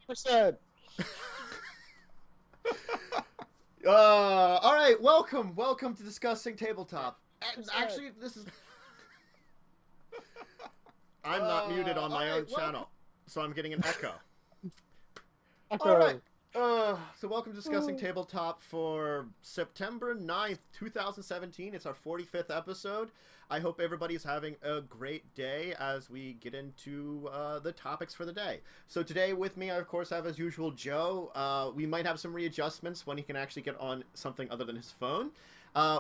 100%. All right, welcome to Discussing Tabletop. Actually, this is... I'm not muted on my own channel, so I'm getting an echo. All right. So welcome to Discussing Tabletop for September 9th, 2017. It's our 45th episode. I hope everybody's having a great day as we get into the topics for the day. So today with me, I, of course, have, as usual, Joe. We might have some readjustments when he can actually get on something other than his phone.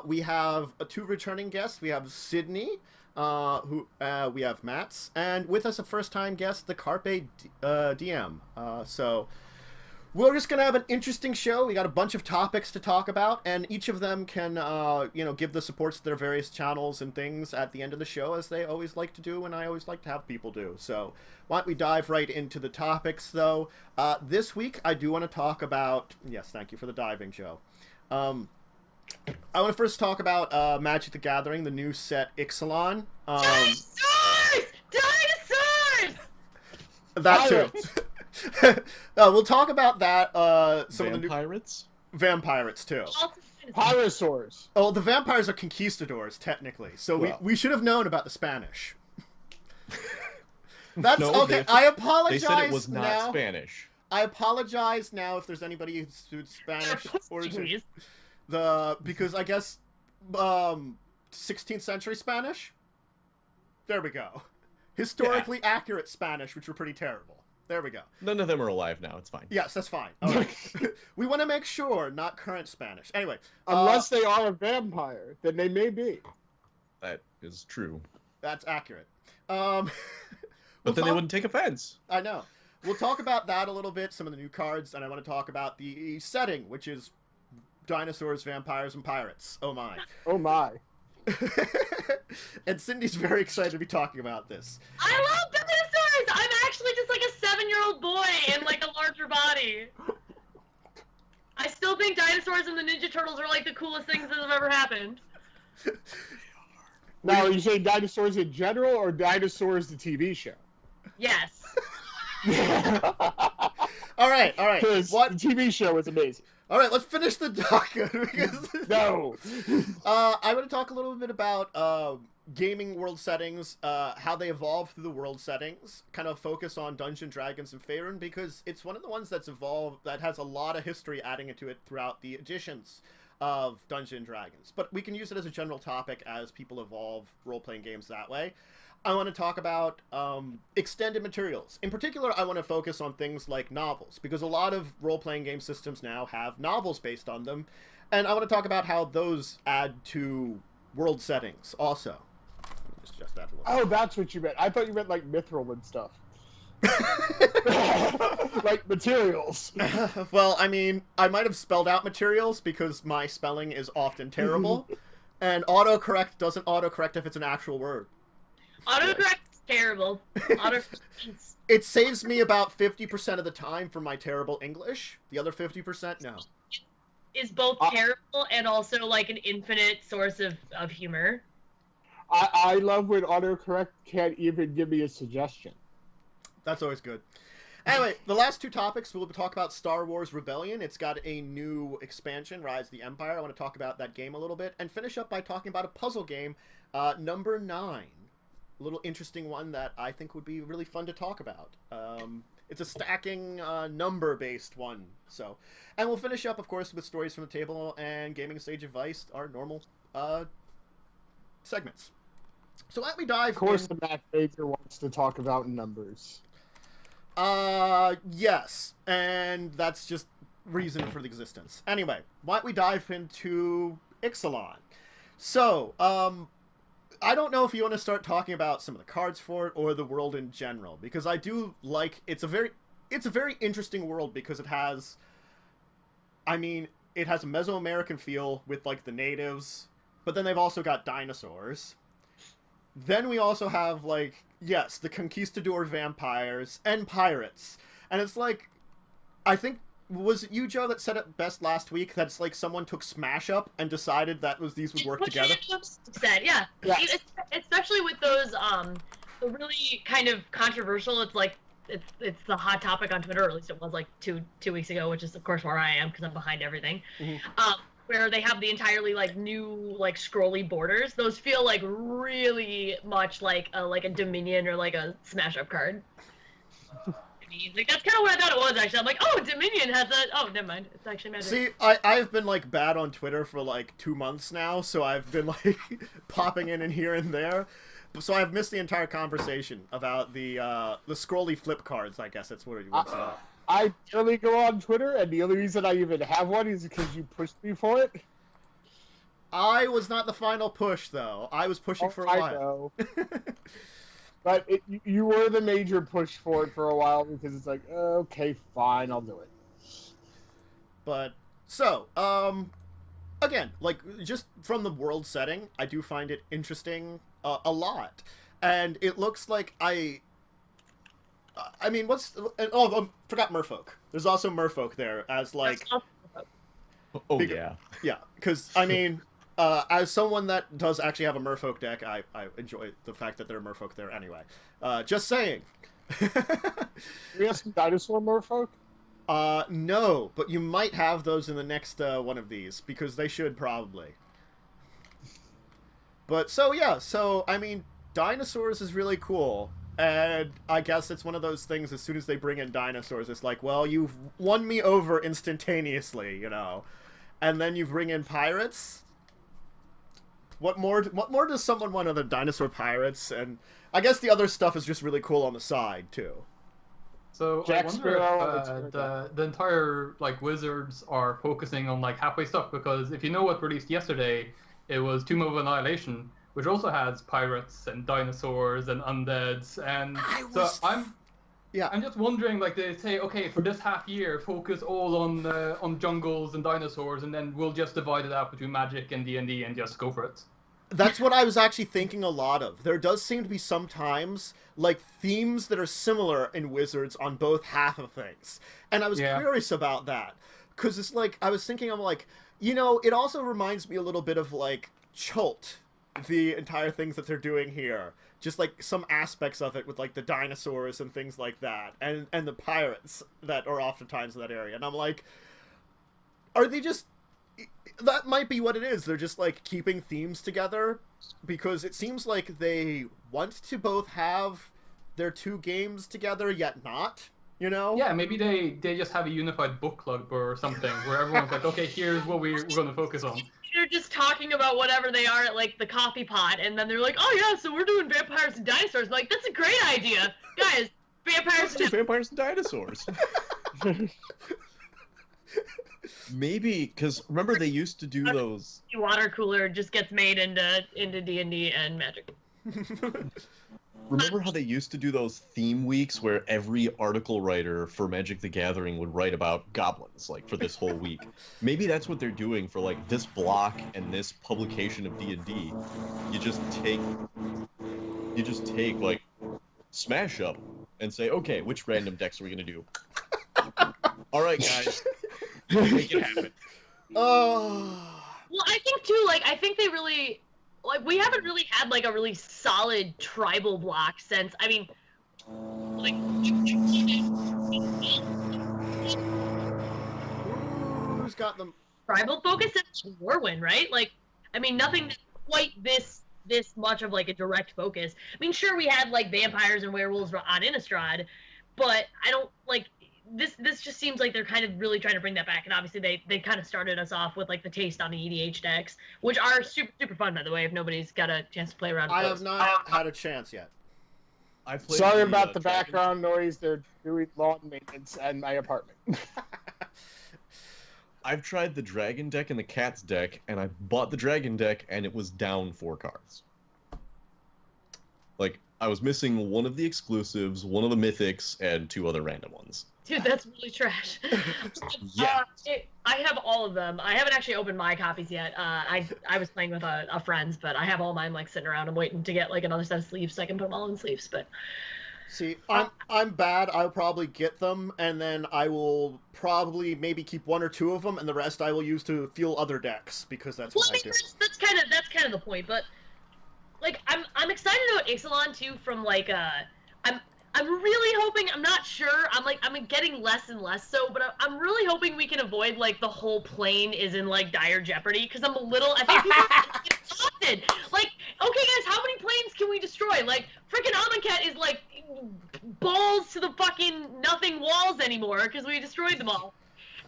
We have two returning guests. We have Sydney, we have Mats, and with us a first-time guest, the Carpe DM. So... we're just going to have an interesting show. We got a bunch of topics to talk about, and each of them can, give the supports to their various channels and things at the end of the show, as they always like to do, and I always like to have people do. So why don't we dive right into the topics, though? This week, I do want to talk about... Yes, thank you for the diving, Joe. I want to first talk about Magic the Gathering, the new set Ixalan. Dinosaurs! Dinosaurs! That too. We'll talk about that. Some of the new vampires too. Pyrosaurs. Oh, the vampires are conquistadors technically, so we should have known about the Spanish. That's no, okay. I apologize. They said it was not now. Spanish. I apologize now if there's anybody who speaks Spanish origin. Because I guess 16th century Spanish. There we go. Historically accurate Spanish, which were pretty terrible. There we go. None of them are alive now. It's fine. Yes, that's fine. All right. We want to make sure, not current Spanish. Anyway. Unless they are a vampire, then they may be. That is true. That's accurate. But then they wouldn't take offense. I know. We'll talk about that a little bit, some of the new cards, and I want to talk about the setting, which is dinosaurs, vampires, and pirates. Oh my. Oh my. And Cindy's very excited to be talking about this. I love dinosaurs! I'm actually just like a 7-year-old boy in like a larger body. I still think dinosaurs and the Ninja Turtles are like the coolest things that have ever happened. Now, are you saying dinosaurs in general or dinosaurs the TV show? Yes. All right. Because the TV show was amazing. All right, let's finish the docket. No. I want to talk a little bit about gaming world settings, how they evolve through the world settings, kind of focus on Dungeons & Dragons and Faerun, because it's one of the ones that's evolved, that has a lot of history adding into it throughout the editions of Dungeons & Dragons. But we can use it as a general topic as people evolve role-playing games that way. I want to talk about extended materials. In particular, I want to focus on things like novels, because a lot of role-playing game systems now have novels based on them, and I want to talk about how those add to world settings also. Just adjust that a little bit. That's what you meant. I thought you meant like mithril and stuff. Like materials. Well, I mean, I might have spelled out materials because my spelling is often terrible, and autocorrect doesn't autocorrect if it's an actual word. Autocorrect is terrible. It saves me about 50% of the time for my terrible English. The other 50%, no. Is both terrible and also like an infinite source of humor. I love when autocorrect can't even give me a suggestion. That's always good. Anyway, the last two topics, we'll talk about Star Wars Rebellion. It's got a new expansion, Rise of the Empire. I want to talk about that game a little bit, and finish up by talking about a puzzle game, number 9. A little interesting one that I think would be really fun to talk about. It's a stacking number-based one. So, and we'll finish up, of course, with Stories from the Table and Gaming Stage Advice, our normal segments. So let me dive. Of course, the math major wants to talk about numbers. Yes, and that's just reason for the existence. Anyway, why don't we dive into Ixalan? So, I don't know if you want to start talking about some of the cards for it or the world in general, because I do like it's a very interesting world because it has a Mesoamerican feel with like the natives, but then they've also got dinosaurs. Then we also have like, yes, the conquistador vampires and pirates. And it's like, I think, was it you, Joe, that said it best last week? That's like someone took Smash Up and decided that these would work together. Said, yeah. Especially with those, the really kind of controversial. It's like it's the hot topic on Twitter, or at least it was like two weeks ago, which is of course where I am because I'm behind everything. Where they have the entirely like new like scrolly borders. Those feel like really much like a Dominion or like a Smash Up card. Like that's kind of what I thought it was actually. I'm like, oh, Dominion has that. Oh, never mind. It's actually Magic. See, I've been like bad on Twitter for like 2 months now, so I've been like popping in and here and there. So I've missed the entire conversation about the scrolly flip cards. I guess that's what it was about. I barely go on Twitter, and the only reason I even have one is because you pushed me for it. I was not the final push, though. I was pushing for a while. I know. But you were the major push for it for a while, because it's like, okay, fine, I'll do it. But, so, again, like, just from the world setting, I do find it interesting a lot. And it looks like I mean, forgot Merfolk. There's also Merfolk there as, like... Yeah. Yeah, because, I mean... as someone that does actually have a Merfolk deck, I enjoy the fact that there are Merfolk there anyway. Just saying. We have some dinosaur Merfolk? No, but you might have those in the next one of these, because they should probably. But, so yeah, I mean, dinosaurs is really cool. And I guess it's one of those things, as soon as they bring in dinosaurs, it's like, well, you've won me over instantaneously, you know. And then you bring in pirates... What more does someone want other than dinosaur pirates? And I guess the other stuff is just really cool on the side, too. So Jack I wonder Sparrow, if the entire, like, Wizards are focusing on, like, halfway stuff, because if you know what released yesterday, it was Tomb of Annihilation, which also has pirates and dinosaurs and undeads, and I'm just wondering, like, they say, okay, for this half year, focus all on jungles and dinosaurs, and then we'll just divide it out between Magic and D&D and just go for it. That's what I was actually thinking a lot of. There does seem to be sometimes, like, themes that are similar in Wizards on both half of things. And I was curious about that. Because it's like, I was thinking, I'm like, you know, it also reminds me a little bit of, like, Chult, the entire things that they're doing here. Just, like, some aspects of it with, like, the dinosaurs and things like that. And the pirates that are oftentimes in that area. And I'm like, are they just... That might be what it is. They're just, like, keeping themes together. Because it seems like they want to both have their two games together, yet not. You know? Yeah, maybe they just have a unified book club or something, where everyone's like, okay, here's what we're going to focus on. They're just talking about whatever they are at, like, the coffee pot, and then they're like, oh yeah, so we're doing vampires and dinosaurs. I'm like, that's a great idea. Guys, vampires and dinosaurs. Maybe, because remember they used to do those... Water cooler just gets made into D&D and Magic. Remember how they used to do those theme weeks where every article writer for Magic the Gathering would write about goblins, like, for this whole week? Maybe that's what they're doing for, like, this block and this publication of D&D. You just take, like, Smash Up and say, okay, which random decks are we going to do? Alright, guys. Make it happen. Oh... Well, I think, too, like, I think they really... Like, we haven't really had, like, a really solid tribal block since, I mean, like... Who's got them? Tribal focus is Warwind, right? Like, I mean, nothing that's quite this much of, like, a direct focus. I mean, sure, we had, like, vampires and werewolves on Innistrad, but I don't, like... This just seems like they're kind of really trying to bring that back, and obviously they kind of started us off with, like, the taste on the EDH decks, which are super fun, by the way, if nobody's got a chance to play around with I those. have not had a chance yet. Sorry about the background noise. They're doing lawn maintenance at my apartment. I've tried the Dragon deck and the Cats deck, and I bought the Dragon deck, and it was down 4 cards. Like, I was missing one of the exclusives, one of the mythics, and 2 other random ones. Dude, that's really trash. Yeah. I have all of them. I haven't actually opened my copies yet. I was playing with a friend's, but I have all mine, like, sitting around. I'm waiting to get, like, another set of sleeves so I can put them all in sleeves, but... See, I'm bad. I'll probably get them, and then I will probably maybe keep 1 or 2 of them, and the rest I will use to fuel other decks, because that's what I do. That's kind of the point, but... Like, I'm excited about Ixalan, too, from, like, I'm really hoping, I'm not sure, I'm getting less and less so, but I'm really hoping we can avoid, like, the whole plane is in, like, dire jeopardy, because I think people are exhausted. Like, okay, guys, how many planes can we destroy? Like, freaking Amonkhet is, like, balls to the fucking nothing walls anymore, because we destroyed them all.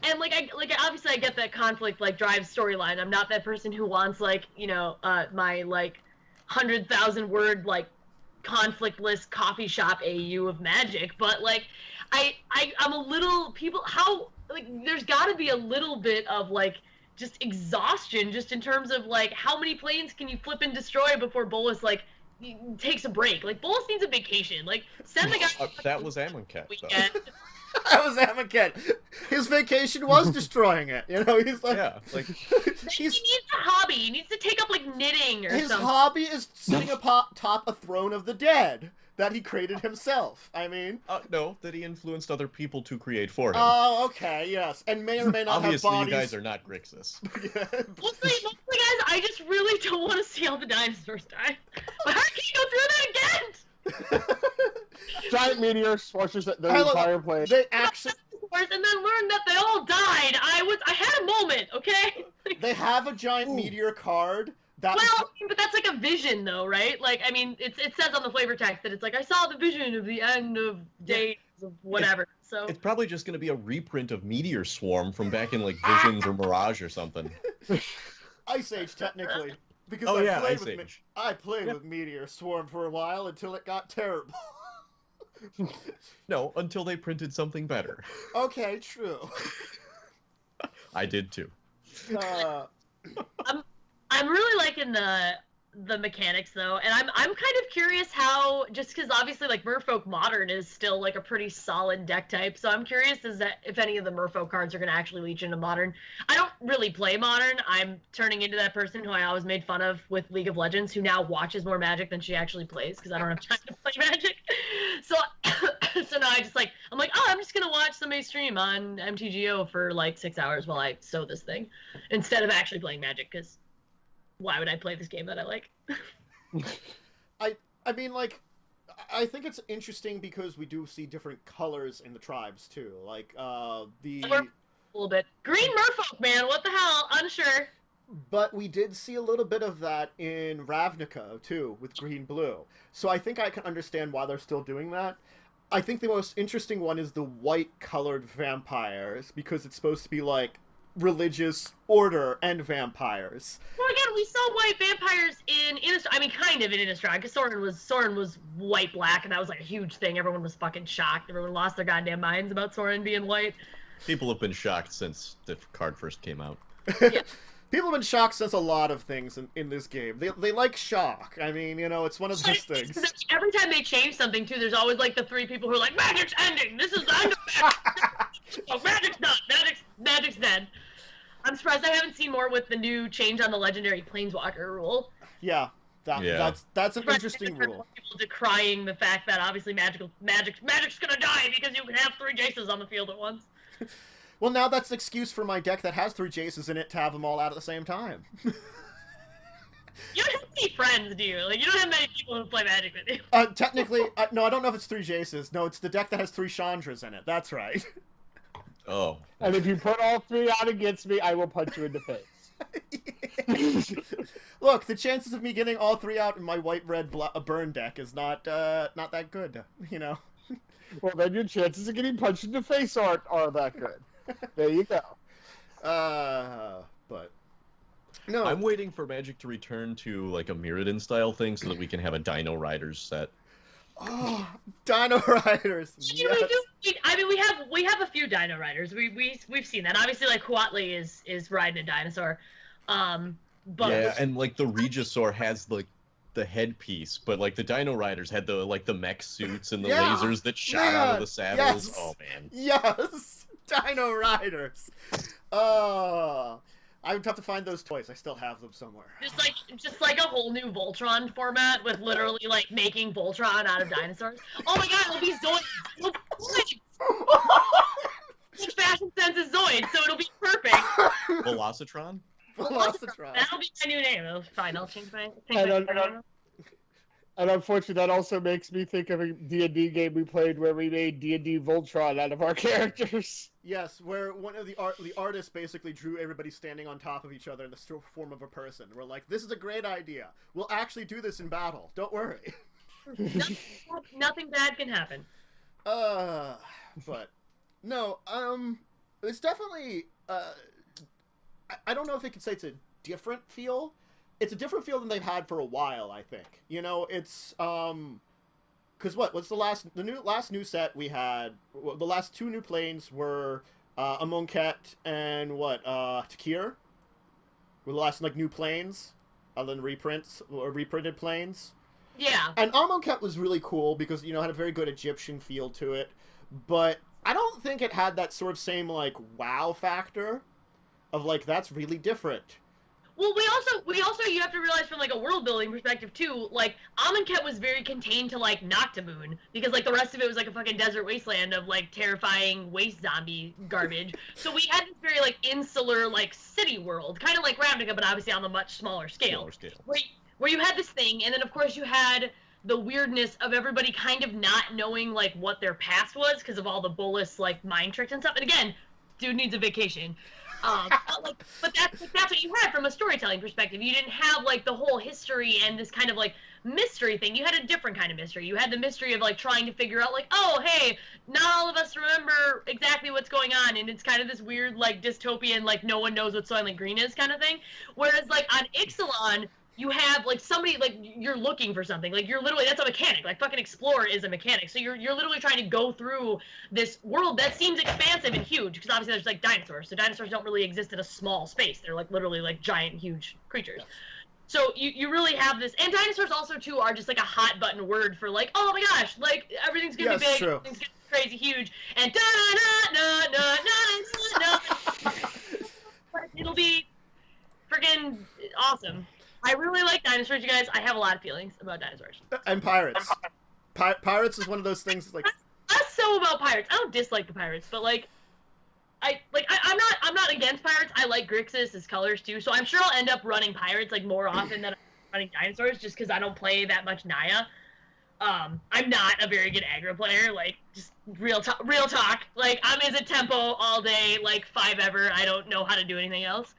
And, obviously I get that conflict, like, drives storyline. I'm not that person who wants, like, you know, my, like, 100,000 word, like, conflictless coffee shop AU of Magic, but like I'm a little there's got to be a little bit of like just exhaustion just in terms of like how many planes can you flip and destroy before Bolas like takes a break. Like Bolas needs a vacation. Like send the guy that was Amonkhet weekend. That was Amonkhet. His vacation was destroying it. You know, he's like, yeah, like he needs a hobby. He needs to take up like knitting or his something. hobby is sitting atop a throne of the dead that he created himself. I mean, no, that he influenced other people to create for him. oh, okay, yes, and may or may not Obviously, have bodies. you guys are not Grixis. Mostly, guys, I just really don't want to see all the dinosaurs die. But how can you go through that again? Giant meteor squashes the entire plane. They actually, And then learned that they all died. I had a moment, okay? they have a giant meteor card. That Well, was, but that's like a vision, though, right? Like, I mean, it says on the flavor text that it's like, I saw the vision of the end of days of whatever. So It's probably just going to be a reprint of Meteor Swarm from back in like Visions or Mirage or something. Ice Age, technically. Because Oh, I yeah, played Ice with Age. I played with Meteor Swarm for a while until it got terrible. No, until they printed something better. Okay, true. I did too. I'm really liking the mechanics though, and I'm kind of curious how, just because obviously like Merfolk Modern is still like a pretty solid deck type, so I'm curious if any of the Merfolk cards are going to actually leach into Modern. I don't really play Modern. I'm turning into that person who I always made fun of with League of Legends, who now watches more Magic than she actually plays because I don't have time to play Magic. So so now I'm like, oh, I'm just gonna watch somebody stream on MTGO for like 6 hours while I sew this thing instead of actually playing Magic, because why would I play this game that I like? I mean, like, I think it's interesting because we do see different colors in the tribes too. Like, A little bit. Green Merfolk, man, what the hell? Unsure. But we did see a little bit of that in Ravnica too, with green-blue. So I think I can understand why they're still doing that. I think the most interesting one is the white-colored vampires, because it's supposed to be like religious order and vampires. Well, again, we saw white vampires in Innistrad. I mean, kind of in Innistrad, because Sorin was white-black, and that was like a huge thing. Everyone was fucking shocked. Everyone lost their goddamn minds about Sorin being white. People have been shocked since the card first came out. Yeah. People have been shocked since a lot of things in this game. They like shock. I mean, you know, it's one of those things. Every time they change something, too, there's always like the three people who are like, Magic's ending! This is the end of Magic! Oh, Magic's done! Magic's dead. I'm surprised I haven't seen more with the new change on the legendary Planeswalker rule. Yeah, that's an interesting rule. People decrying the fact that obviously Magic's gonna die because you can have 3 Jaces on the field at once. Well, now that's an excuse for my deck that has 3 Jaces in it to have them all out at the same time. You don't have many friends, do you? Like, you don't have many people who play Magic with you. Technically, no, I don't know if it's 3 Jaces. No, it's the deck that has 3 Chandras in it. That's right. Oh. And if you put all 3 out against me, I will punch you in the face. Look, the chances of me getting all 3 out in my white-red burn deck is not that good, you know? Well, then your chances of getting punched in the face aren't that good. There you go. But no, I'm waiting for Magic to return to like a Mirrodin style thing so that we can have a Dino Riders set. Oh, Dino Riders! Yes. I mean, we have a few Dino Riders. We've seen that. Obviously, like Huatli is riding a dinosaur. But yeah, and like the Regisaur has like the headpiece, but like the Dino Riders had the mech suits and the lasers that shot out of the saddles. Yes. Oh man. Yes, Dino Riders. I would have to find those toys. I still have them somewhere. Just like a whole new Voltron format with literally like making Voltron out of dinosaurs. Oh my god, it'll be Zoids. Fashion sense is Zoids, so it'll be perfect. Velocitron? Velocitron. That'll be my new name. Fine, I'll change my name. And unfortunately, that also makes me think of a D&D game we played where we made D&D Voltron out of our characters. Yes, where one of the artists basically drew everybody standing on top of each other in the form of a person. We're like, this is a great idea. We'll actually do this in battle. Don't worry. Nothing bad can happen. But no, it's definitely. I don't know if I could say it's a different feel. It's a different feel than they've had for a while, I think. You know, it's because what's the last new set we had? The last two new planes were Amonkhet and Takir. Were the last like new planes, other than reprints or reprinted planes. Yeah. And Amonkhet was really cool because, you know, it had a very good Egyptian feel to it, but I don't think it had that sort of same like wow factor of like that's really different. Well, we also you have to realize from like a world building perspective too, like Amonkhet was very contained to like Noctamoon because like the rest of it was like a fucking desert wasteland of like terrifying waste zombie garbage. So we had this very like insular like city world, kind of like Ravnica, but obviously on a much smaller scale. Where you had this thing, and then of course you had the weirdness of everybody kind of not knowing like what their past was because of all the Bolus like mind tricks and stuff. And again, dude needs a vacation. But that's what you had from a storytelling perspective. You didn't have like the whole history and this kind of like mystery thing. You had a different kind of mystery. You had the mystery of like trying to figure out like, oh hey, not all of us remember exactly what's going on, and it's kind of this weird like dystopian like no one knows what Soylent Green is kind of thing. Whereas like on Ixalan, you have like somebody like you're looking for something, like you're literally, that's a mechanic, like fucking Explorer is a mechanic, so you're literally trying to go through this world that seems expansive and huge because obviously there's like dinosaurs, so dinosaurs don't really exist in a small space, they're like literally like giant huge creatures. Yes. So you really have this, and dinosaurs also too are just like a hot button word for like, oh my gosh, like everything's gonna be big, true. everything's gonna be crazy huge, and da da da da da da da. It'll be freaking awesome. I really like dinosaurs, you guys. I have a lot of feelings about dinosaurs. And pirates. Pirates is one of those things like. Less so about pirates. I don't dislike the pirates, but like, I'm not against pirates. I like Grixis, his colors too. So I'm sure I'll end up running pirates like more often than I'm running dinosaurs, just because I don't play that much Naya. I'm not a very good aggro player. Like, just real talk. Like, I'm as a tempo all day, like 5 ever. I don't know how to do anything else.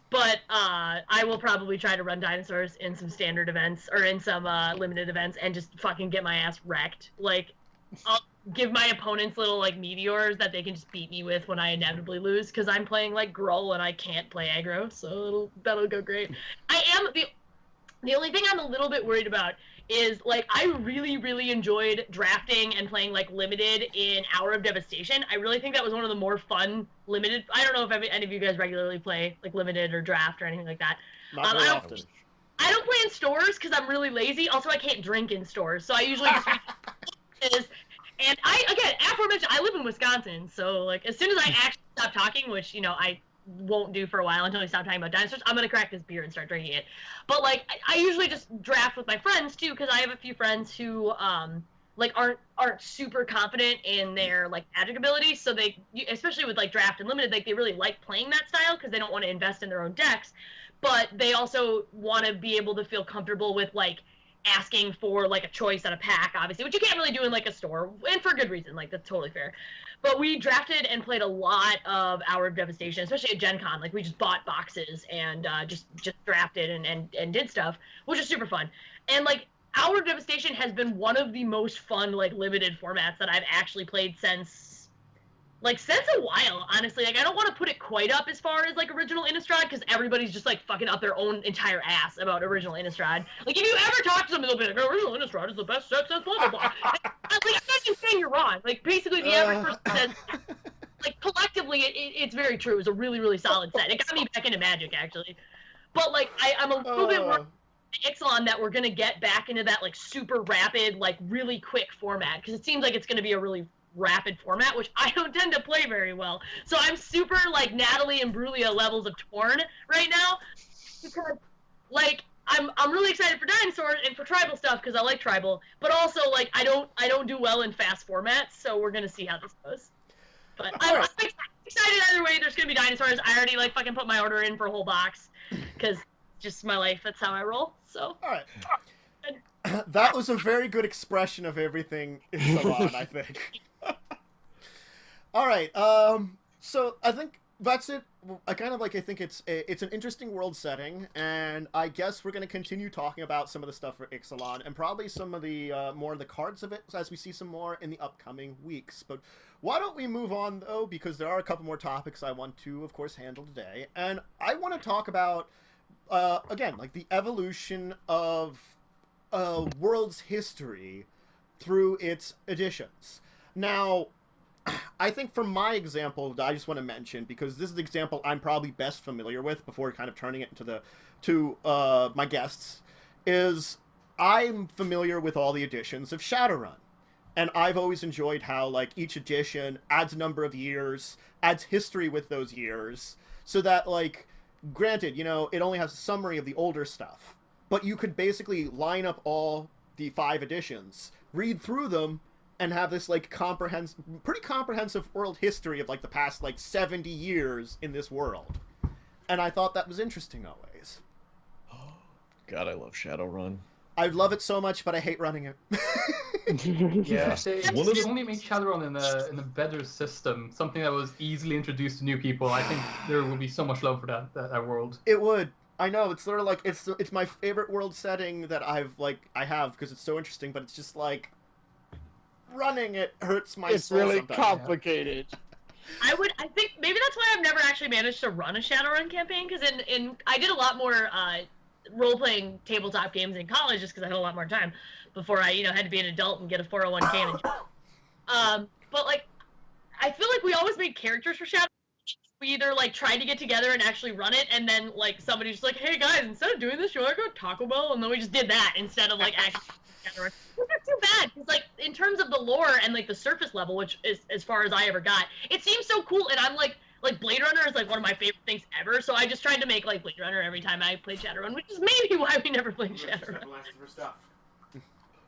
But I will probably try to run dinosaurs in some standard events or in some limited events and just fucking get my ass wrecked. Like, I'll give my opponents little like meteors that they can just beat me with when I inevitably lose because I'm playing like Gruul and I can't play aggro, so that'll go great. I am the only thing I'm a little bit worried about is like I really enjoyed drafting and playing like limited in Hour of Devastation. I really think that was one of the more fun limited. I don't know if any of you guys regularly play like limited or draft or anything like that. Not very often. I don't play in stores because I'm really lazy. Also, I can't drink in stores, so I usually just read. And aforementioned, I live in Wisconsin, so like as soon as I actually stop talking, which you know I won't do for a while until we stop talking about dinosaurs, I'm gonna crack this beer and start drinking it. But like I usually just draft with my friends too, because I have a few friends who like aren't super confident in their like magic abilities, so they, especially with like draft and limited, like they really like playing that style because they don't want to invest in their own decks, but they also want to be able to feel comfortable with like asking for like a choice at a pack, obviously, which you can't really do in like a store, and for good reason, like that's totally fair. But we drafted and played a lot of Hour of Devastation, especially at Gen Con. Like we just bought boxes and just drafted and did stuff, which is super fun. And like Hour of Devastation has been one of the most fun like limited formats that I've actually played since a while, honestly. Like I don't want to put it quite up as far as like original Innistrad because everybody's just like fucking up their own entire ass about original Innistrad. Like if you ever talk to somebody, they'll be like, original Innistrad is the best set since blah blah blah. Like I'm not even saying you're wrong. Like basically the average person says, like collectively it's very true. It was a really solid set. It got me back into Magic actually. But like I'm a little bit more Ixalan that we're gonna get back into that like super rapid, like really quick format because it seems like it's gonna be a really rapid format, which I don't tend to play very well. So I'm super like Natalie and Brulia levels of torn right now because like I'm really excited for dinosaurs and for tribal stuff because I like tribal, but also like I don't do well in fast formats, so we're gonna see how this goes. But I'm excited either way. There's gonna be dinosaurs. I already like fucking put my order in for a whole box because just my life. That's how I roll. So all right. That was a very good expression of everything Ixalan, I think. All right. So I think that's it. I think it's an interesting world setting, and I guess we're going to continue talking about some of the stuff for Ixalan and probably some of the more of the cards of it as we see some more in the upcoming weeks. But why don't we move on though, because there are a couple more topics I want to, of course, handle today, and I want to talk about again, like the evolution of world's history through its editions. Now, I think from my example that I just want to mention, because this is the example I'm probably best familiar with before kind of turning it to my guests, is I'm familiar with all the editions of Shadowrun. And I've always enjoyed how, like, each edition adds a number of years, adds history with those years, so that, like, granted, you know, it only has a summary of the older stuff, but you could basically line up all the 5 editions, read through them, and have this, like, pretty comprehensive world history of, like, the past, like, 70 years in this world. And I thought that was interesting always. God, I love Shadowrun. I love it so much, but I hate running it. Yeah, they only made Shadowrun in a better system, something that was easily introduced to new people. I think there would be so much love for that world. It would. I know, it's sort of like, it's my favorite world setting that I have, because it's so interesting, but it's just like, running it hurts my soul. It's really sometimes. complicated. I think maybe that's why I've never actually managed to run a Shadowrun campaign, because I did a lot more role-playing tabletop games in college just because I had a lot more time before I, had to be an adult and get a 401k. But, like, I feel like we always made characters for Shadowrun. We either, like, tried to get together and actually run it, and then, like, somebody's just like, hey, guys, instead of doing this, you want to go to Taco Bell? And then we just did that instead of, like, actually Shadowrun. Which is too bad, because, like, in terms of the lore and, like, the surface level, which is as far as I ever got, it seems so cool, and I'm, like, Blade Runner is, like, one of my favorite things ever, so I just tried to make, like, Blade Runner every time I played Shadowrun, which is maybe why we never played Shadowrun.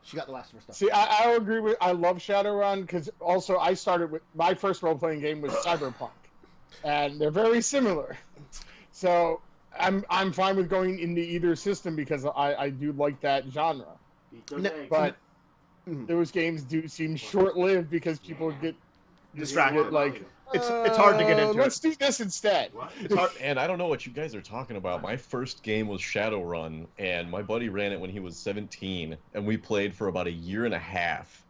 She got the last of her stuff. See, I agree with. I love Shadowrun because also I started with my first role-playing game was Cyberpunk, and they're very similar. So I'm fine with going into either system because I do like that genre. But those games do seem short-lived because people get distracted. Like it's hard to get into. Let's do this instead. It's hard, and I don't know what you guys are talking about. My first game was Shadowrun, and my buddy ran it when he was 17, and we played for about a year and a half,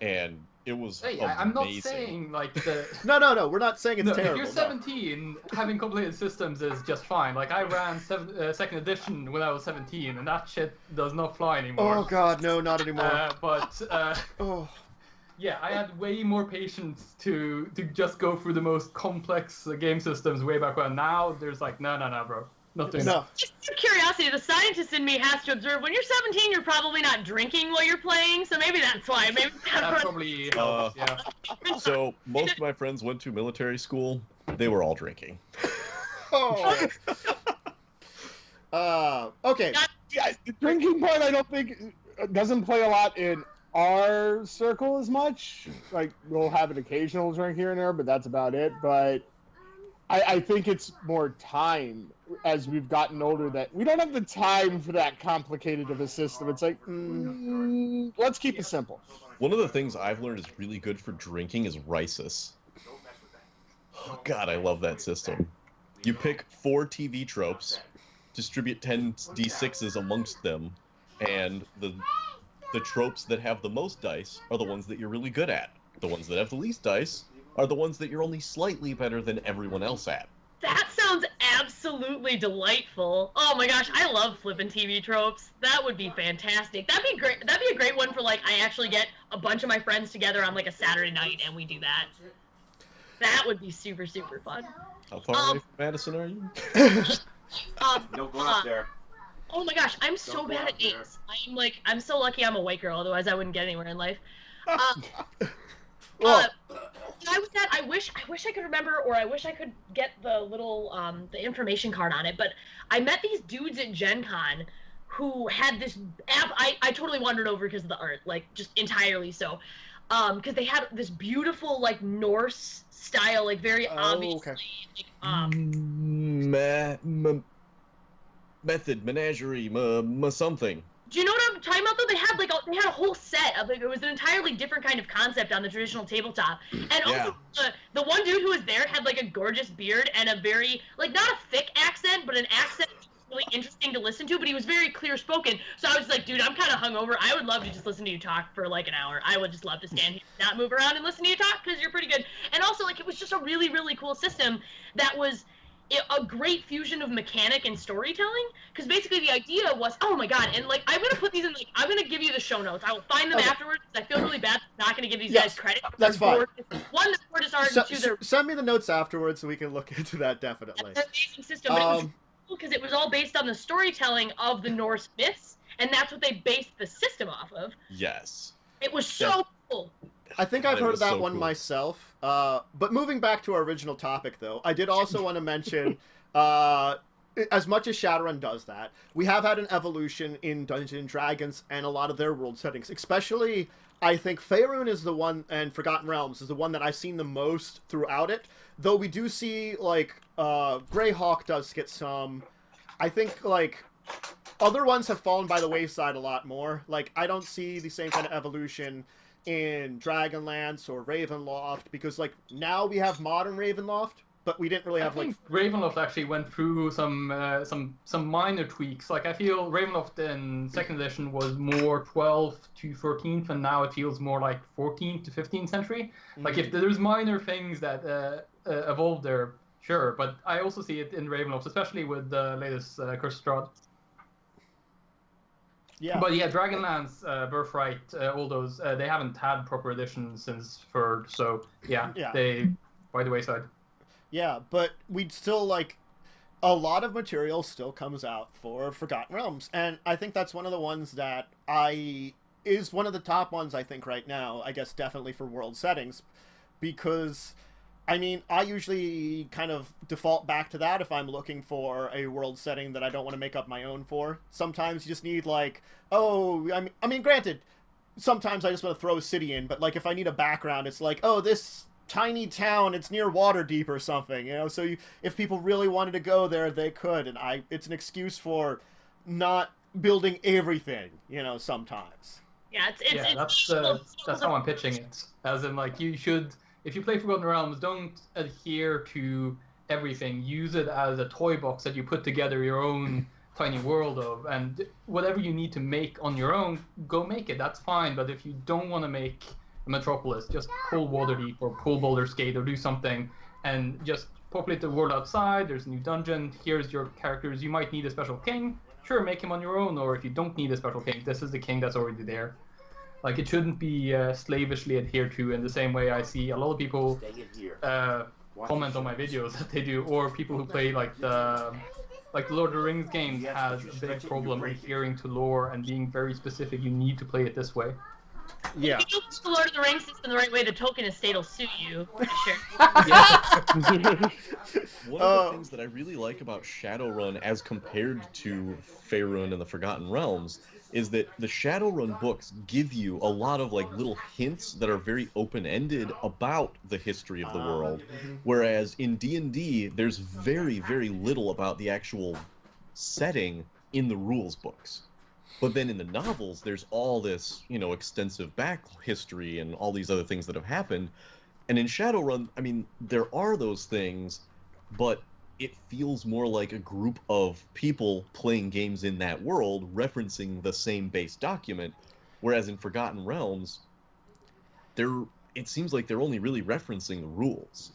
and it was amazing. I'm not saying like the. No, we're not saying it's terrible. If you're 17, having complicated systems is just fine. Like I ran second edition when I was 17, and that shit does not fly anymore. Oh god, no, not anymore. Yeah, I had way more patience to just go through the most complex game systems way back when. Now there's like, no, bro. Not doing that. Just out of curiosity, the scientist in me has to observe, when you're 17, you're probably not drinking while you're playing, so maybe that's why. Maybe that probably helps, yeah. So, most of my friends went to military school. They were all drinking. Oh. Okay. Yeah, the drinking part, I don't think doesn't play a lot in our circle as much. Like, we'll have an occasional drink here and there, but that's about it. But I think it's more time as we've gotten older that we don't have the time for that complicated of a system. It's like, let's keep it simple. One of the things I've learned is really good for drinking is Risus. Oh god, I love that system. You pick 4 TV tropes, distribute 10 D6s amongst them, and the tropes that have the most dice are the ones that you're really good at. The ones that have the least dice are the ones that you're only slightly better than everyone else at. That sounds absolutely delightful. Oh my gosh, I love flipping TV tropes. That would be fantastic. That'd be great. That'd be a great one for, like, I actually get a bunch of my friends together on, like, a Saturday night and we do that. That would be super, super fun. How far away from Madison are you? No going up there. Oh my gosh, I'm so bad at names. I'm so lucky I'm a white girl, otherwise I wouldn't get anywhere in life. I wish I could remember, or I wish I could get the little the information card on it, but I met these dudes at Gen Con who had this app. I totally wandered over because of the art, like, just entirely so. Because they had this beautiful, like, Norse style, like, very obviously, Method, menagerie, something. Do you know time out though, they had a whole set of it was an entirely different kind of concept on the traditional tabletop, and also the one dude who was there had like a gorgeous beard and a very like not a thick accent, but an accent really interesting to listen to, but he was very clear spoken. So I was like, dude, I'm kind of hungover. I would love to just listen to you talk for like an hour. I would just love to stand here, not move around, and listen to you talk because you're pretty good. And also, like, it was just a really, really cool system that was a great fusion of mechanic and storytelling. Because basically the idea was, oh my god, and like I'm gonna put these in, like I'm gonna give you the show notes. I will find them afterwards. I feel really bad not gonna give these guys credit. That's fine. One, the board is hard, and two, they're send me the notes afterwards so we can look into that definitely. It's an amazing system, but it was because it was all based on the storytelling of the Norse myths, and that's what they based the system off of. Yes. It was so cool. I think I've heard of that one cool. myself. But moving back to our original topic, though, I did also want to mention, as much as Shadowrun does that, we have had an evolution in Dungeons & Dragons and a lot of their world settings. Especially, I think Faerun is the one, and Forgotten Realms is the one that I've seen the most throughout it. Though we do see, like, Greyhawk does get some. I think, like, other ones have fallen by the wayside a lot more. Like, I don't see the same kind of evolution in Dragonlance or Ravenloft, because, like, now we have modern Ravenloft, but we didn't really have, I think Ravenloft actually went through some minor tweaks. Like, I feel Ravenloft in 2nd edition was more 12th to 13th, and now it feels more like 14th to 15th century. Like, if there's minor things that evolved there, sure, but I also see it in Ravenloft, especially with the latest Cursed Strahd. Yeah. But yeah, Dragonlance, Birthright, all those, they haven't had proper editions since Third, so yeah, they by the wayside. Yeah, but we'd still, like, a lot of material still comes out for Forgotten Realms, and I think that's one of the ones that is one of the top ones, I think, right now, I guess definitely for world settings, because, I mean, I usually kind of default back to that if I'm looking for a world setting that I don't want to make up my own for. Sometimes you just need, like, I mean, granted, sometimes I just want to throw a city in, but, like, if I need a background, it's like, oh, this tiny town, it's near Waterdeep or something, you know, so if people really wanted to go there, they could, and it's an excuse for not building everything, you know, sometimes. Yeah, that's how I'm pitching it, as in, like, you should, if you play Forgotten Realms, don't adhere to everything, use it as a toy box that you put together your own tiny world of, and whatever you need to make on your own, go make it, that's fine, but if you don't want to make Metropolis, just pull Waterdeep or pull Baldur's Gate or do something and just populate the world outside. There's a new dungeon, here's your characters, you might need a special king, sure, make him on your own, or if you don't need a special king, this is the king that's already there. Like, it shouldn't be slavishly adhered to in the same way I see a lot of people comment on my videos that they do, or people who play like the Lord of the Rings games has a big problem adhering to lore and being very specific, you need to play it this way. Yeah. If you use the Lord of the Rings system the right way, the token estate will suit you. Sure. One of the things that I really like about Shadowrun as compared to Faerun and the Forgotten Realms is that the Shadowrun books give you a lot of, like, little hints that are very open-ended about the history of the world, whereas in D&D there's very, very little about the actual setting in the rules books. But then in the novels, there's all this, you know, extensive back history and all these other things that have happened. And in Shadowrun, I mean, there are those things, but it feels more like a group of people playing games in that world, referencing the same base document. Whereas in Forgotten Realms, it seems like they're only really referencing the rules.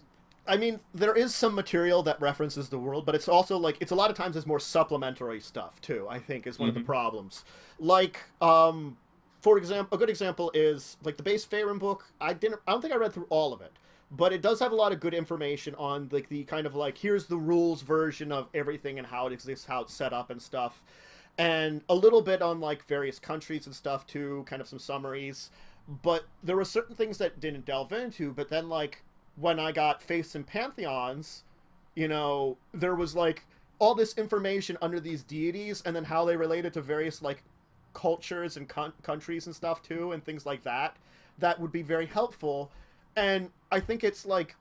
I mean, there is some material that references the world, but it's also, like, it's a lot of times it's more supplementary stuff, too, I think, is one of the problems. Like, for example, a good example is, like, the base Faerun book, I don't think I read through all of it, but it does have a lot of good information on, like, the kind of, like, here's the rules version of everything and how it exists, how it's set up and stuff, and a little bit on, like, various countries and stuff, too, kind of some summaries, but there were certain things that didn't delve into, but then, like, when I got Faiths and Pantheons, you know, there was, like, all this information under these deities, and then how they related to various, like, cultures and countries and stuff, too, and things like that, that would be very helpful. And I think it's, like,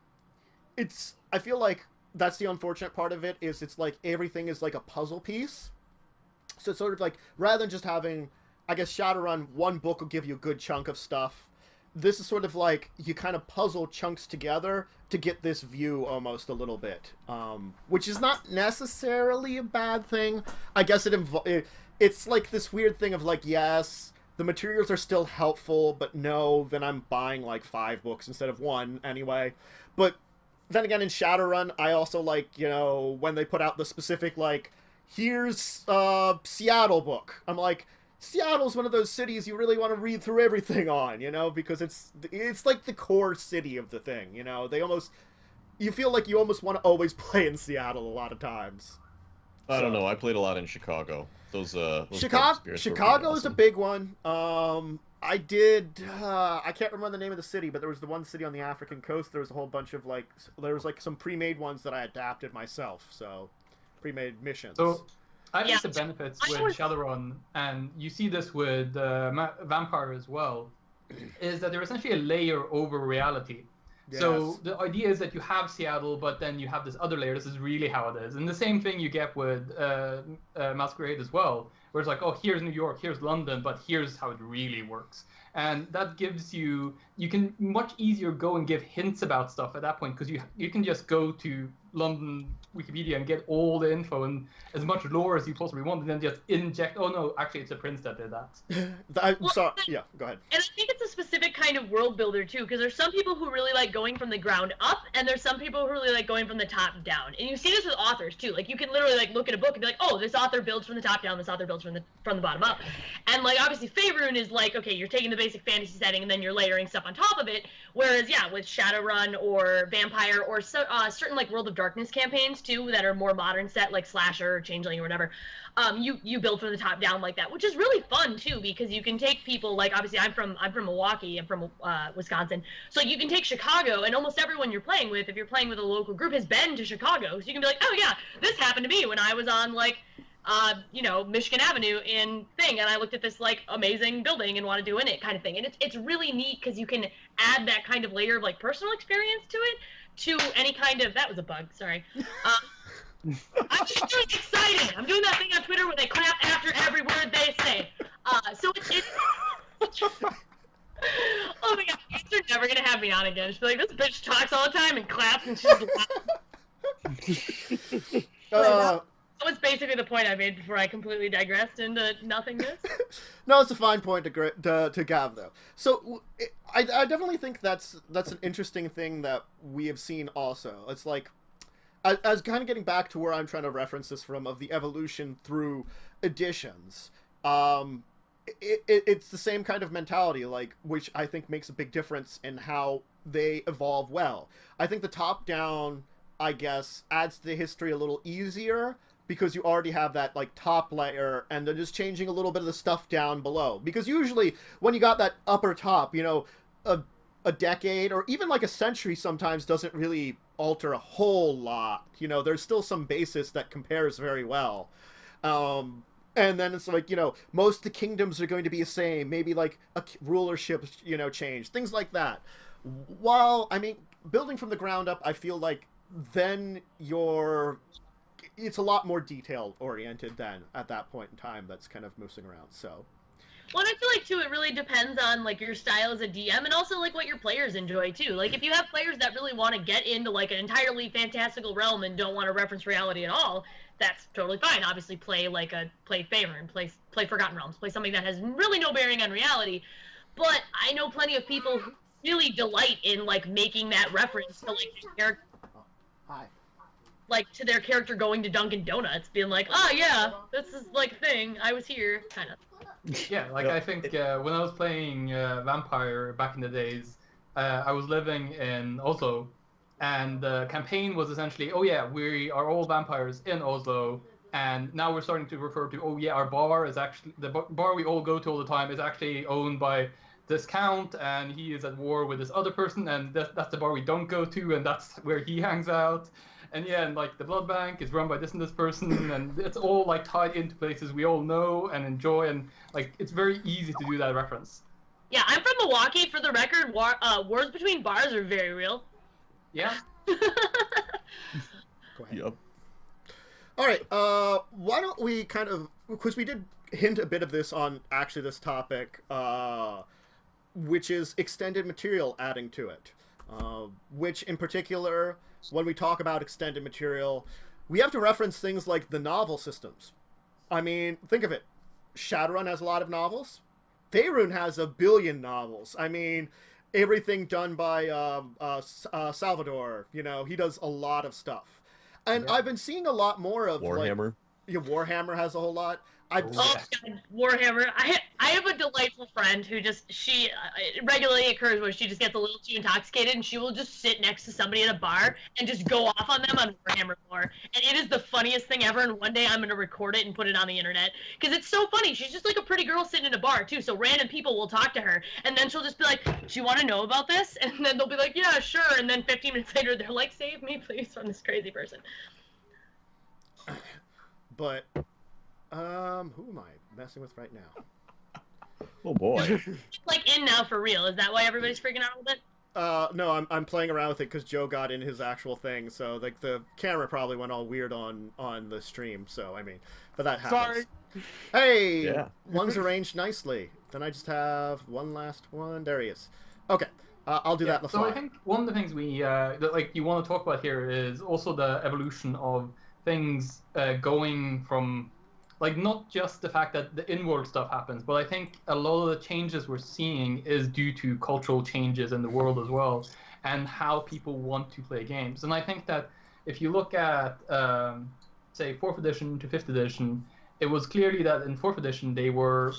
I feel like that's the unfortunate part of it, is it's, like, everything is, like, a puzzle piece. So it's sort of, like, rather than just having, I guess Shadowrun, one book will give you a good chunk of stuff. This is sort of like you kind of puzzle chunks together to get this view almost a little bit, which is not necessarily a bad thing. I guess it's like this weird thing of like, yes, the materials are still helpful, but no, then I'm buying like 5 books instead of 1 anyway. But then again, in Shadowrun, I also like, you know, when they put out the specific like, here's Seattle book. I'm like, Seattle's one of those cities you really want to read through everything on, you know, because it's like the core city of the thing, you know. You feel like you almost want to always play in Seattle a lot of times. I don't know. I played a lot in Chicago. Those Chicago is a big one. I can't remember the name of the city, but there was the one city on the African coast. There was a whole bunch of there was some pre-made ones that I adapted myself. So pre-made missions. So I think the benefits with Shadowrun, and you see this with Vampire as well, is that they're essentially a layer over reality. Yes. So the idea is that you have Seattle, but then you have this other layer. This is really how it is. And the same thing you get with Masquerade as well, where it's like, oh, here's New York, here's London, but here's how it really works. And that gives you can much easier go and give hints about stuff at that point, because you can just go to London Wikipedia and get all the info and as much lore as you possibly want, and then just inject, oh no, actually it's a prince that did that. Yeah, go ahead. And I think it's a specific kind of world builder too, because there's some people who really like going from the ground up, and there's some people who really like going from the top down. And you see this with authors too. Like you can literally like look at a book and be like, oh, this author builds from the top down, this author builds from the bottom up. And like obviously Faerun is like, okay, you're taking the basic fantasy setting and then you're layering stuff on top of it. Whereas yeah, with Shadowrun or Vampire or certain like World of Darkness campaigns too that are more modern set, like Slasher or Changeling or whatever, you build from the top down like that, which is really fun too, because you can take people like, obviously I'm from Milwaukee, I'm from Wisconsin, so you can take Chicago, and almost everyone you're playing with, if you're playing with a local group, has been to Chicago, so you can be like, oh yeah, this happened to me when I was on like Michigan Avenue in thing, and I looked at this like amazing building and want to do in it kind of thing. And it's really neat because you can add that kind of layer of like personal experience to it, to any kind of, that was a bug, sorry. I'm just really excited. I'm doing that thing on Twitter where they clap after every word they say. So it's oh my god, they're never gonna have me on again. She's like, this bitch talks all the time and claps and she's that was basically the point I made before I completely digressed into nothingness. No, it's a fine point to Gav, though. So I definitely think that's an interesting thing that we have seen also. It's like, as kind of getting back to where I'm trying to reference this from, of the evolution through editions. It's the same kind of mentality, like, which I think makes a big difference in how they evolve well. I think the top-down, I guess, adds to the history a little easier, because you already have that like top layer, and they're just changing a little bit of the stuff down below. Because usually when you got that upper top, a decade or even like a century sometimes doesn't really alter a whole lot. There's still some basis that compares very well. And then it's like, most of the kingdoms are going to be the same. Maybe like a rulership, change, things like that. While, building from the ground up, I feel like then it's a lot more detail oriented then at that point in time. That's kind of moving around. So, well, and I feel like too, it really depends on like your style as a DM, and also like what your players enjoy too. Like if you have players that really want to get into like an entirely fantastical realm and don't want to reference reality at all, that's totally fine. Obviously, play Faerun, play Forgotten Realms, play something that has really no bearing on reality. But I know plenty of people who really delight in like making that reference to like their character. Hi. Like to their character going to Dunkin' Donuts, being like, oh yeah, this is like a thing, I was here, kind of. Yeah, like I think when I was playing Vampire back in the days, I was living in Oslo, and the campaign was essentially, oh yeah, we are all vampires in Oslo, and now we're starting to refer to, oh yeah, our bar is actually, the bar we all go to all the time is actually owned by this count, and he is at war with this other person, and that's the bar we don't go to, and that's where he hangs out. And yeah, and like the blood bank is run by this and this person, and it's all like tied into places we all know and enjoy, and like it's very easy to do that reference. Yeah, I'm from Milwaukee. For the record, wars between bars are very real. Yeah. Go ahead. Yep. All right. Why don't we kind of, because we did hint a bit of this on actually this topic, which is extended material adding to it. Which in particular, when we talk about extended material, we have to reference things like the novel systems. I mean, think of it. Shadowrun has a lot of novels. Faerun has 1 billion novels. I mean, everything done by Salvador. You know, he does a lot of stuff. And I've been seeing a lot more of Warhammer. Warhammer has a whole lot. God, Warhammer. I have a delightful friend who just, it regularly occurs where she just gets a little too intoxicated and she will just sit next to somebody at a bar and just go off on them on Warhammer lore. And it is the funniest thing ever, and one day I'm going to record it and put it on the internet. Because it's so funny. She's just like a pretty girl sitting in a bar, too, so random people will talk to her. And then she'll just be like, do you want to know about this? And then they'll be like, yeah, sure. And then 15 minutes later, they're like, save me, please, from this crazy person. But... who am I messing with right now? Oh boy. Like in now for real. Is that why everybody's freaking out a little bit? No, I'm playing around with it because Joe got in his actual thing, so like the camera probably went all weird on the stream. So I mean, but that happens. Sorry. Hey, Yeah. One's arranged nicely. Then I just have one last one. There he is. Okay, I'll do that in the fly. So I think one of the things we that like you want to talk about here is also the evolution of things going from. Like, not just the fact that the in-world stuff happens, but I think a lot of the changes we're seeing is due to cultural changes in the world as well, and how people want to play games. And I think that if you look at, say, 4th edition to 5th edition, it was clearly that in 4th edition they were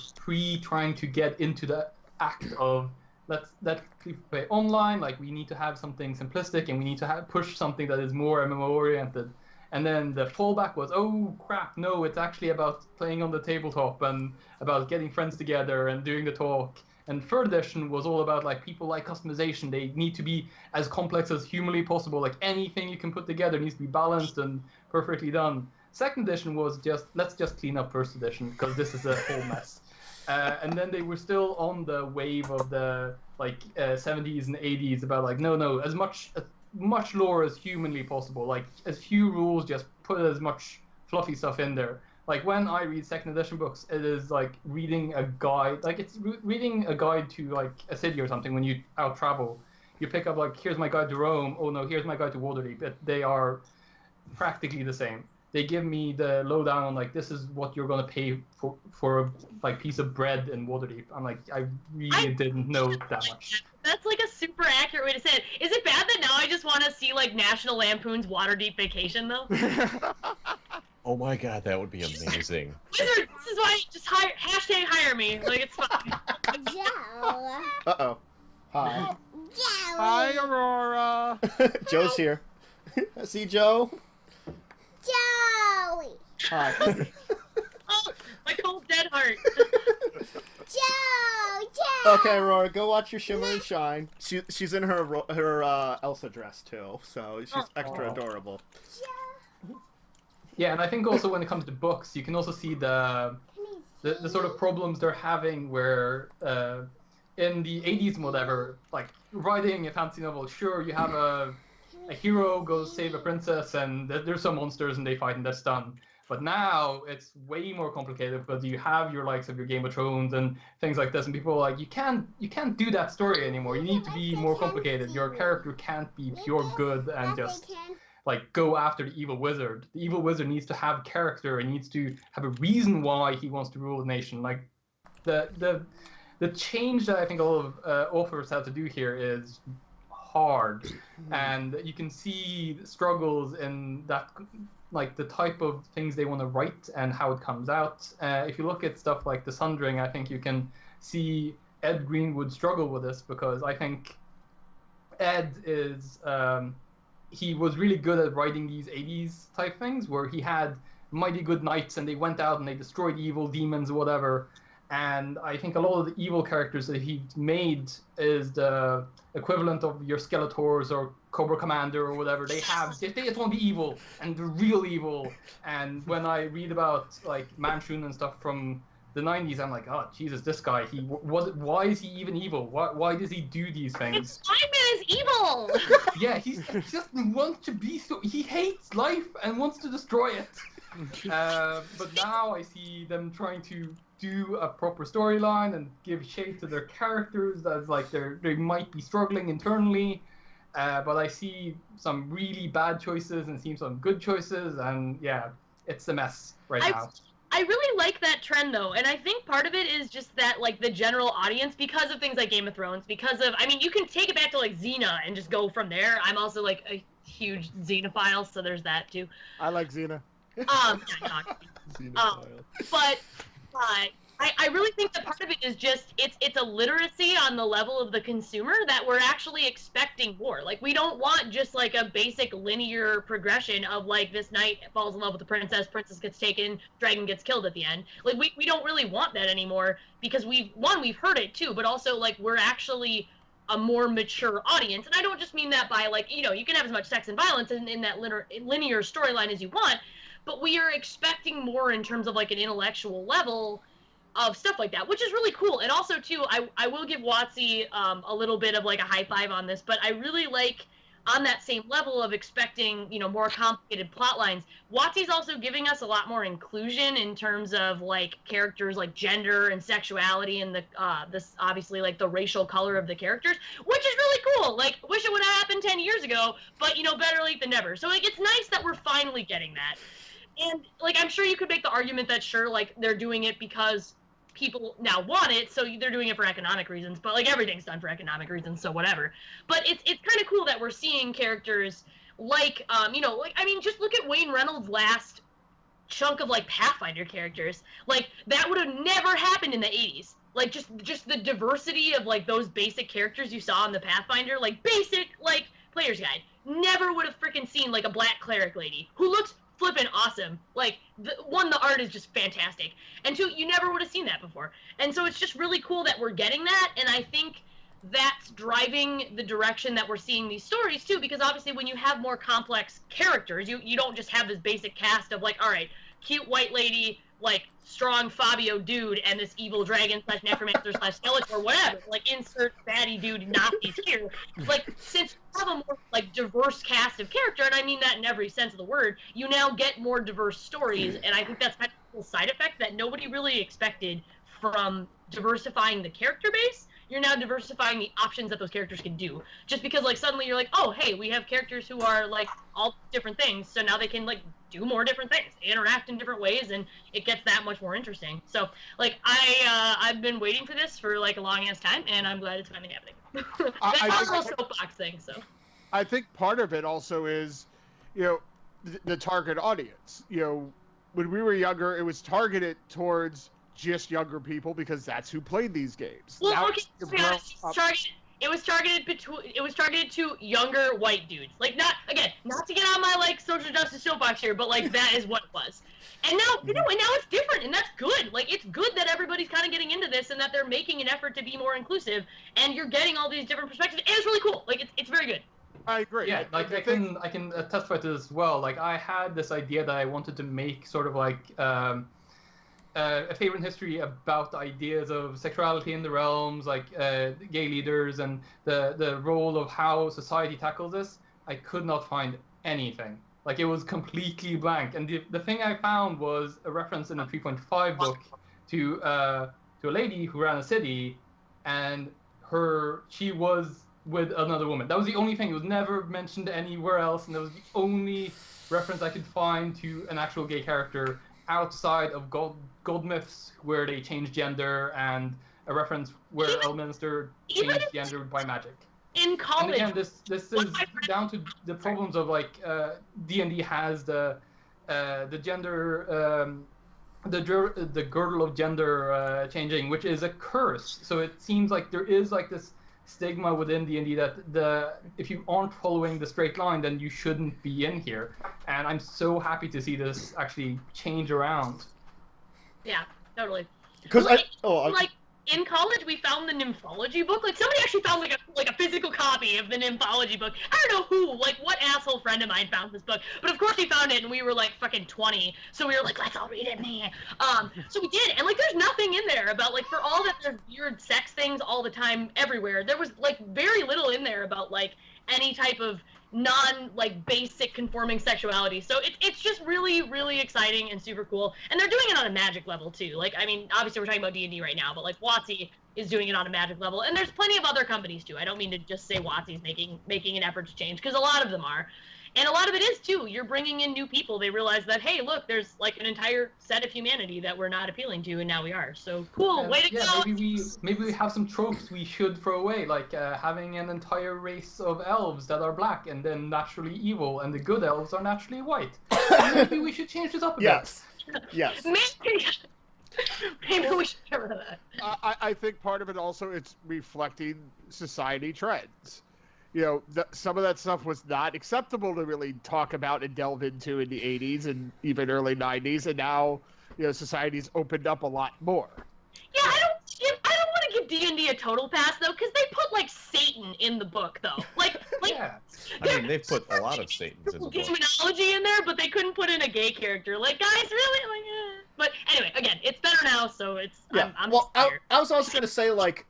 trying to get into the act of, let's people play online, like we need to have something simplistic, and we need to push something that is more MMO-oriented. And then the fallback was, oh crap, no, it's actually about playing on the tabletop and about getting friends together and doing the talk. And 3rd edition was all about like people like customization. They need to be as complex as humanly possible. Like anything you can put together needs to be balanced and perfectly done. 2nd edition was just, let's just clean up 1st edition because this is a whole mess. And then they were still on the wave of the like 70s and 80s about like, no, as much lore as humanly possible, like as few rules, just put as much fluffy stuff in there. Like when I read 2nd edition books, it is like reading a guide, like it's reading a guide to like a city or something. When you out travel, you pick up like, here's my guide to Rome, oh no, here's my guide to Waterdeep. They are practically the same. They give me the lowdown on like, this is what you're going to pay for a like piece of bread in Waterdeep. I'm like, I really didn't know that much. That's like a super accurate way to say it. Is it bad that now I just want to see like National Lampoon's Waterdeep Vacation though? Oh my god, that would be amazing. Wizard, this is why just hire me. Like it's fine. Joe. Uh-oh. Hi. Joe. Hi, Aurora. Joe's here. See Joe? Joey. Hi. Oh, my cold dead heart. Joe. Okay, Aurora, go watch your Shimmer and Shine. She's in her Elsa dress too, so she's extra adorable. Yeah, and I think also when it comes to books, you can also see the sort of problems they're having where in the 80s and whatever, like writing a fantasy novel, sure, you have a hero goes save a princess and there's some monsters and they fight and that's done. But now it's way more complicated because you have your likes of your Game of Thrones and things like this, and people are like, you can't do that story anymore. You need to be more complicated. Your character can't be pure good and just like go after the evil wizard. The evil wizard needs to have character and needs to have a reason why he wants to rule the nation. Like the change that I think a lot of authors have to do here is hard, and you can see struggles in that, like the type of things they want to write and how it comes out. If you look at stuff like The Sundering, I think you can see Ed Greenwood struggle with this, because I think Ed is he was really good at writing these 80s type things where he had mighty good knights and they went out and they destroyed evil demons or whatever. And I think a lot of the evil characters that he made is the equivalent of your Skeletors or Cobra Commander or whatever. They just want to be evil and they're real evil. And when I read about like Manchun and stuff from the 90s, I'm like, oh Jesus, this guy, why is he even evil? Why does he do these things? Simon is evil. Yeah, he just wants to be so. He hates life and wants to destroy it. But now I see them trying to do a proper storyline and give shape to their characters. That's like they might be struggling internally. But I see some really bad choices and see some good choices, and yeah, it's a mess now. I really like that trend though, and I think part of it is just that like the general audience, because of things like Game of Thrones, because of, I mean, you can take it back to like Xena and just go from there. I'm also like a huge Xenophile, so there's that too. I like Xena. But I really think that part of it is just it's a literacy on the level of the consumer that we're actually expecting more. Like, we don't want just like a basic linear progression of like this knight falls in love with the princess gets taken, dragon gets killed at the end. Like, we don't really want that anymore, because we've heard it too, but also like we're actually a more mature audience. And I don't just mean that by like, you know, you can have as much sex and violence in that linear storyline as you want, but we are expecting more in terms of like an intellectual level of stuff like that, which is really cool. And also too, I will give WotC a little bit of like a high five on this, but I really like, on that same level of expecting, you know, more complicated plot lines, WotC's also giving us a lot more inclusion in terms of like characters like gender and sexuality and the this obviously like the racial color of the characters, which is really cool. Like, wish it would have happened 10 years ago, but you know, better late than never. So like, it's nice that we're finally getting that. And like, I'm sure you could make the argument that sure, like they're doing it because people now want it, so they're doing it for economic reasons, but like everything's done for economic reasons, so whatever. But it's kind of cool that we're seeing characters like you know, like, I mean, just look at Wayne Reynolds' last chunk of like Pathfinder characters. Like, that would have never happened in the 80s. Like, just the diversity of like those basic characters you saw in the Pathfinder, like basic like player's guide, never would have freaking seen like a black cleric lady who looks flippin' awesome. Like, the art is just fantastic, and two, you never would have seen that before. And so it's just really cool that we're getting that, and I think that's driving the direction that we're seeing these stories too, because obviously when you have more complex characters, you don't just have this basic cast of like, all right, cute white lady, like strong Fabio dude, and this evil dragon / necromancer / skeletor, whatever, like insert baddie dude Nazis here. Like, since you have a more like diverse cast of character, and I mean that in every sense of the word, you now get more diverse stories, and I think that's kind of a cool side effect that nobody really expected from diversifying the character base. You're now diversifying the options that those characters can do. Just because, like, suddenly you're like, oh, hey, we have characters who are, like, all different things, so now they can, like, do more different things, interact in different ways, and it gets that much more interesting. So, like, I've been waiting for this for, like, a long-ass time, and I'm glad it's finally happening. That's also a soapbox thing, so. I think part of it also is, you know, the target audience. You know, when we were younger, it was targeted towards just younger people because that's who played these games. Well, now, okay, to be honest, it was targeted to younger white dudes. Like, not to get on my like social justice soapbox here, but like that is what it was. And now, you know, and now it's different, and that's good. Like, it's good that everybody's kind of getting into this and that they're making an effort to be more inclusive, and you're getting all these different perspectives. And it's really cool. Like, it's very good. I agree. Yeah, like I can testify to this as well. Like, I had this idea that I wanted to make sort of like a favorite history about the ideas of sexuality in the realms, like gay leaders and the role of how society tackles this. I could not find anything. Like, it was completely blank. And the thing I found was a reference in a 3.5 book to a lady who ran a city, and she was with another woman. That was the only thing. It was never mentioned anywhere else, and that was the only reference I could find to an actual gay character outside of God myths, where they change gender, and a reference where Elminster changed gender by magic. In college, and again, this is down to the problems of like D&D has the gender, the girdle of gender changing, which is a curse. So it seems like there is like this stigma within D&D that if you aren't following the straight line, then you shouldn't be in here. And I'm so happy to see this actually change around. Yeah, totally. Because like in college, we found the Nymphology book. Like, somebody actually found like a physical copy of the Nymphology book. I don't know who, like what asshole friend of mine found this book, but of course he found it, and we were like fucking 20, so we were like, let's all read it, man. So we did, and like there's nothing in there about like, for all that there's weird sex things all the time everywhere, there was like very little in there about like any type of like basic conforming sexuality. So it's just really, really exciting and super cool. And they're doing it on a Magic level too. Like, I mean, obviously we're talking about D&D right now, but like WotC is doing it on a Magic level, and there's plenty of other companies too. I don't mean to just say WotC's making an effort to change, because a lot of them are. And a lot of it is too, you're bringing in new people. They realize that, hey, look, there's like an entire set of humanity that we're not appealing to, and now we are. So cool, way to go! Maybe we have some tropes we should throw away, like having an entire race of elves that are black and then naturally evil, and the good elves are naturally white. Maybe we should change this up a bit. Yes. Maybe we should get rid of that. I think part of it also, it's reflecting society trends. You know, some of that stuff was not acceptable to really talk about and delve into in the 80s and even early 90s, and now, you know, society's opened up a lot more. Yeah, I don't want to give D&D a total pass though, because they put like Satan in the book though. Like yeah. I mean, they've put a lot of Satans in the book. Demonology in there, but they couldn't put in a gay character. Like, guys, really? Like, But anyway, again, it's better now, so it's. Yeah. I'm well, I was also gonna say, like,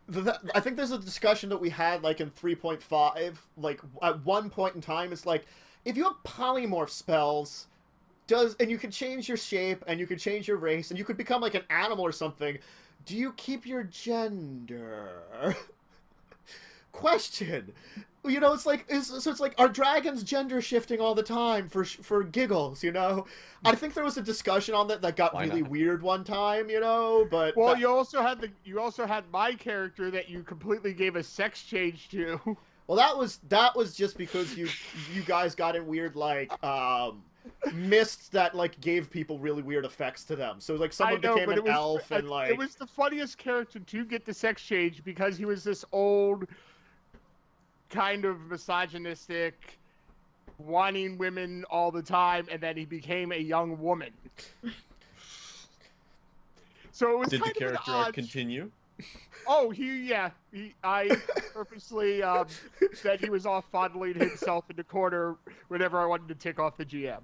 I think there's a discussion that we had like in 3.5, like at one point in time, it's like, if you have polymorph spells, and you can change your shape and you can change your race and you could become like an animal or something, do you keep your gender? Question. You know, it's like, so it's like, are dragons gender shifting all the time for giggles, you know? I think there was a discussion on that got really weird one time, you know, but... Well, you also had my character that you completely gave a sex change to. Well, that was just because you guys got in weird, like, mists that, like, gave people really weird effects to them. So, like, someone became an elf and, like... It was the funniest character to get the sex change because he was this old... kind of misogynistic, wanting women all the time, and then he became a young woman. So it was. Did kind the of character an odd... continue? Oh, I purposely said he was off fondling himself in the corner whenever I wanted to tick off the GM.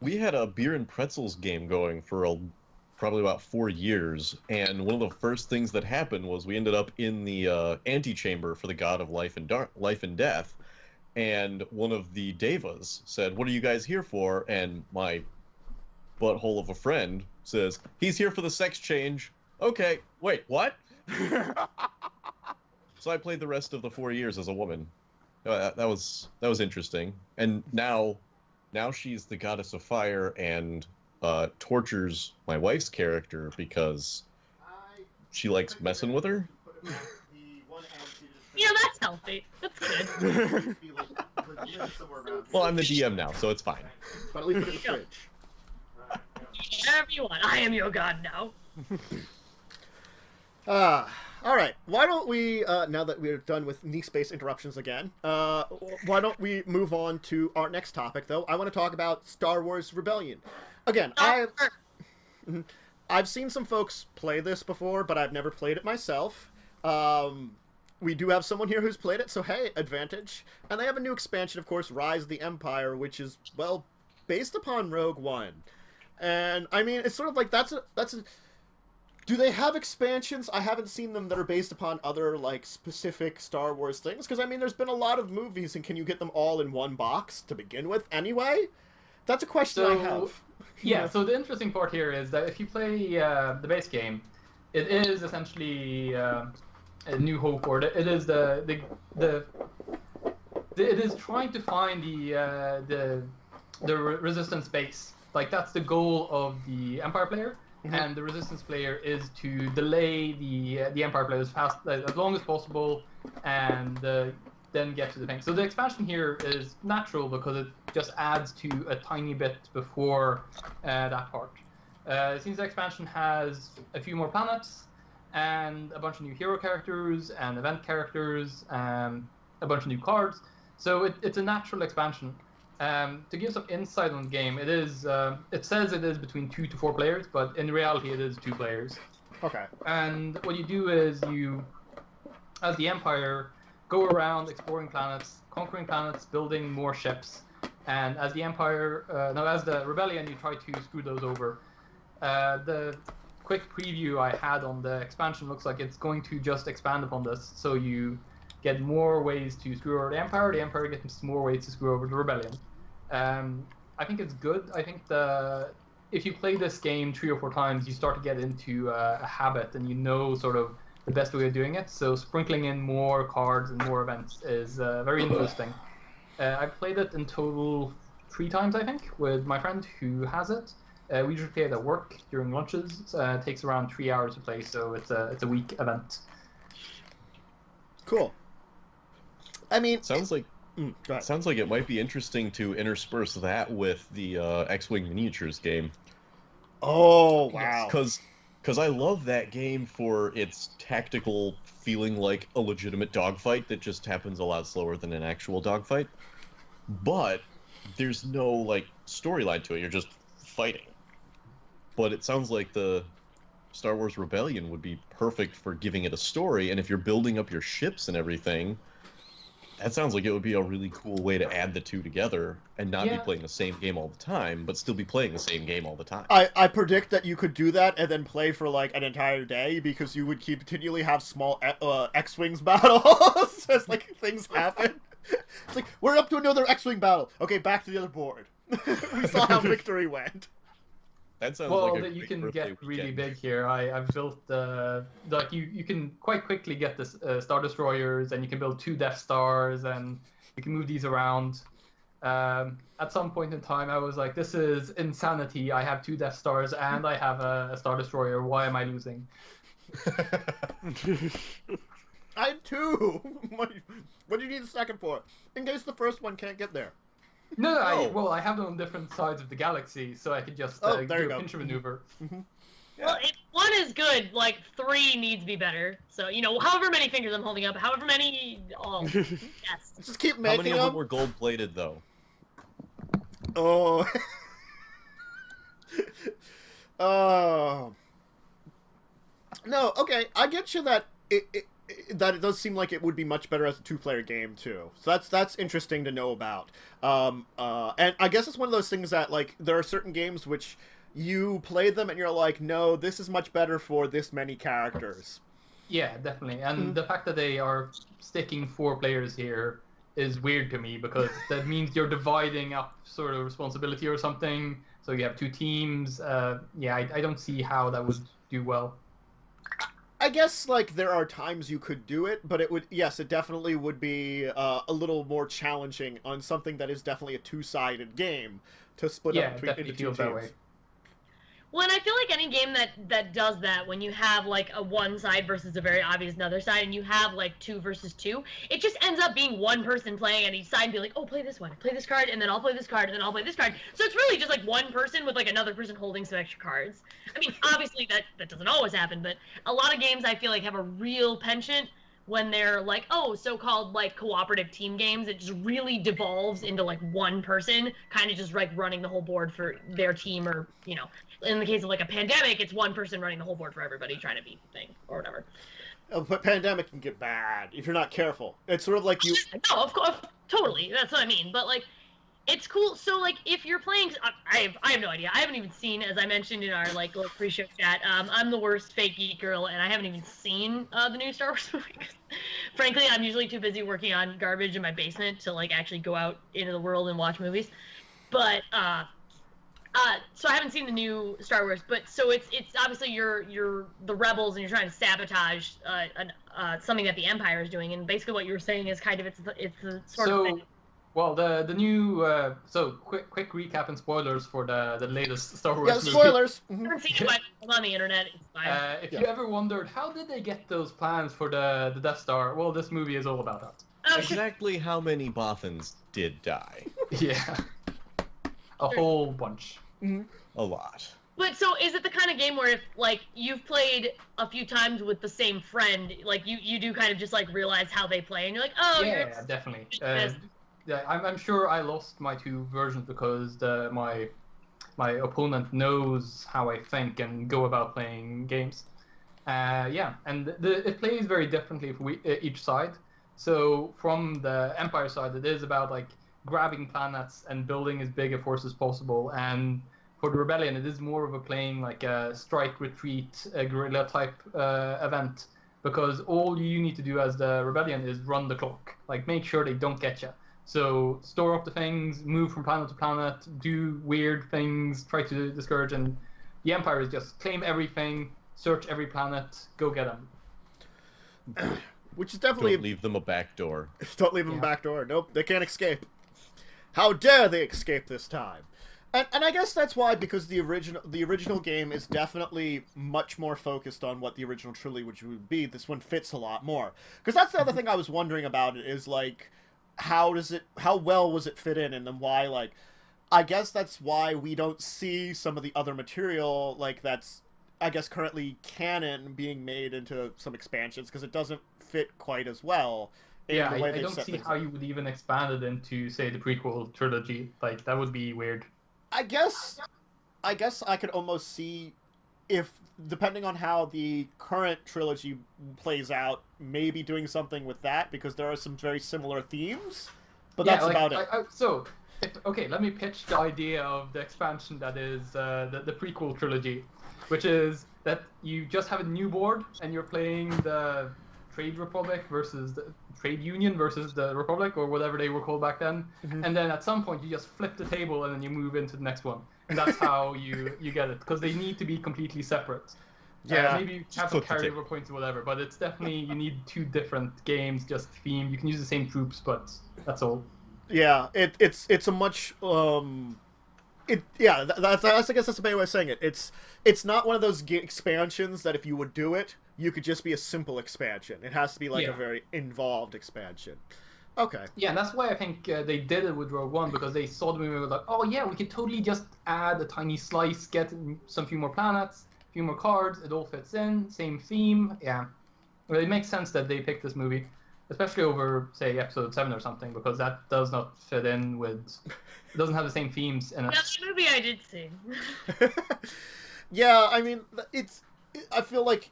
We had a beer and pretzels game going for probably about 4 years, and one of the first things that happened was we ended up in the antechamber for the god of life and death, and one of the devas said, "What are you guys here for?" And my butthole of a friend says, "He's here for the sex change." Okay, wait, what? So I played the rest of the 4 years as a woman. That was interesting, and now she's the goddess of fire and tortures my wife's character because she likes messing with her. You know, that's healthy. That's good. Well, I'm the DM now, so it's fine. But at least put it in the fridge. Whatever you want. I am your god now. All right. Why don't we, now that we're done with knee-space interruptions again, why don't we move on to our next topic, though? I want to talk about Star Wars Rebellion. Again, I've seen some folks play this before, but I've never played it myself. We do have someone here who's played it, so hey, advantage. And they have a new expansion, of course, Rise of the Empire, which is, well, based upon Rogue One. And, I mean, it's sort of like, that's a... Do they have expansions? I haven't seen them that are based upon other, like, specific Star Wars things. Because, I mean, there's been a lot of movies, and can you get them all in one box to begin with anyway? That's a question I have. Yeah, so the interesting part here is that if you play the base game, it is essentially a New Hope, or it is it is trying to find the Resistance base. Like, that's the goal of the Empire player. Mm-hmm. And the Resistance player is to delay the Empire player as long as possible, and then get to the thing. So the expansion here is natural because it just adds to a tiny bit before that part. Since the expansion has a few more planets and a bunch of new hero characters and event characters and a bunch of new cards, so it's a natural expansion. To give some insight on the game, it says it is between 2 to 4 players, but in reality it is 2 players. Okay. And what you do is you, as the Empire, go around exploring planets, conquering planets, building more ships, and as the Empire, as the Rebellion, you try to screw those over. The quick preview I had on the expansion looks like it's going to just expand upon this. So you get more ways to screw over the Empire gets more ways to screw over the Rebellion. I think it's good. I think if you play this game 3 or 4 times, you start to get into a habit, and you know sort of the best way of doing it. So sprinkling in more cards and more events is very interesting. I played it in total 3 times, I think, with my friend who has it. We usually play it at work during lunches. It takes around 3 hours to play, so it's a week event. Cool. I mean, Sounds like it might be interesting to intersperse that with the X-Wing Miniatures game. Oh, wow. Because I love that game for its tactical feeling like a legitimate dogfight that just happens a lot slower than an actual dogfight. But there's no, like, storyline to it. You're just fighting. But it sounds like the Star Wars Rebellion would be perfect for giving it a story, and if you're building up your ships and everything, that sounds like it would be a really cool way to add the two together and not be playing the same game all the time, but still be playing the same game all the time. I predict that you could do that and then play for like an entire day, because you would continually have small X-Wings battles as like things happen. It's like, we're up to another X-Wing battle. Okay, back to the other board. We saw how victory went. That sounds well, like a you great can birthday get really weekend. big here. I've built like you can quite quickly get this Star Destroyers, and you can build 2 Death Stars, and you can move these around. At some point in time, I was like, this is insanity. I have 2 Death Stars and I have a Star Destroyer. Why am I losing? I had 2. What do you need a second for? In case the first one can't get there. No, Oh. I have them on different sides of the galaxy, so I could just there do you a go. pincher maneuver. Well, if 1 is good, like 3 needs to be better. So, however many fingers I'm holding up, however many, yes. Just keep How making many of them were gold-plated, though? Oh. Oh. No, okay, I get you that that it does seem like it would be much better as a 2-player game too. So that's interesting to know about. And I guess it's one of those things that, like, there are certain games which you play them and you're like, no, this is much better for this many characters. Yeah, definitely. And the fact that they are sticking 4 players here is weird to me, because that means you're dividing up sort of responsibility or something. So you have 2 teams. I don't see how that would do well. I guess, like, there are times you could do it, but it definitely would be a little more challenging on something that is definitely a 2-sided game to split up into 2 definitely feels teams. that way. Well, and I feel like any game that does that, when you have, like, a one side versus a very obvious another side, and you have, like, 2 versus 2, it just ends up being one person playing on each side and be like, oh, play this one, play this card, and then I'll play this card, and then I'll play this card. So it's really just, like, one person with, like, another person holding some extra cards. I mean, obviously that doesn't always happen, but a lot of games I feel like have a real penchant when they're, like, so-called, like, cooperative team games. It just really devolves into, like, one person kind of just, like, running the whole board for their team, or, in the case of, like, a pandemic, it's one person running the whole board for everybody trying to beat the thing, or whatever. But pandemic can get bad if you're not careful. It's sort of like you... No, of course, totally, that's what I mean, but, like, it's cool. So, like, if you're playing... I have no idea. I haven't even seen, as I mentioned in our, like, little pre-show chat, I'm the worst fake geek girl, and I haven't even seen the new Star Wars movie. Frankly, I'm usually too busy working on garbage in my basement to, like, actually go out into the world and watch movies. But, so I haven't seen the new Star Wars, but so it's obviously you're the rebels and you're trying to sabotage something that the Empire is doing, and basically what you were saying is kind of it's the sort of thing. Well, the new quick recap and spoilers for the latest Star Wars movie. spoilers. I haven't seen it on the internet. It's fine. If you ever wondered how did they get those plans for the Death Star, well, this movie is all about that. Oh, shit. Exactly how many Bothans did die? Yeah, a whole bunch. A lot. But so is it the kind of game where if, like, you've played a few times with the same friend, like, you do kind of just, like, realize how they play, and you're like, oh, Yeah, definitely. I'm sure I lost my 2 versions because my opponent knows how I think and go about playing games. And it plays very differently for each side. So from the Empire side, it is about, like, grabbing planets and building as big a force as possible, and for the Rebellion it is more of a playing like a strike retreat, a guerrilla type event because all you need to do as the rebellion is run the clock, like make sure they don't get you. So store up the things, move from planet to planet, do weird things, try to discourage, and the Empire is just claim everything, search every planet, go get them. Which is definitely... Don't leave them a back door. Don't leave them a back door. Nope, they can't escape. How dare they escape this time? And I guess that's why, because the original game is definitely much more focused on what the original trilogy would be. This one fits a lot more. Because that's the other thing I was wondering about it, is like, how well was it fit in, and then why, like, I guess that's why we don't see some of the other material, like, that's, I guess, currently canon being made into some expansions, because it doesn't fit quite as well. Yeah, I don't see how you would even expand it into, say, the prequel trilogy. Like, that would be weird. I guess I could almost see, if, depending on how the current trilogy plays out, maybe doing something with that, because there are some very similar themes, but yeah, that's like, about it. Okay, let me pitch the idea of the expansion that is the prequel trilogy, which is that you just have a new board, and you're playing the Trade Republic versus the Trade Union versus the Republic, or whatever they were called back then. Mm-hmm. And then at some point you just flip the table and then you move into the next one. And that's how you get it, because they need to be completely separate. Yeah, maybe you have some carryover points or whatever, but it's definitely, you need two different games, just themed. You can use the same troops, but that's all. Yeah, it's a much that's I guess that's a better way of saying it. It's not one of those expansions that if you would do it, you could just be a simple expansion. It has to be like a very involved expansion. Okay. Yeah, and that's why I think they did it with Rogue One, because they saw the movie and were like, oh yeah, we could totally just add a tiny slice, get some few more planets, a few more cards, it all fits in, same theme. Yeah. Well, it makes sense that they picked this movie, especially over, say, episode 7 or something, because that does not fit in with... It doesn't have the same themes in it. That's the movie I did see. Yeah, I mean, I feel like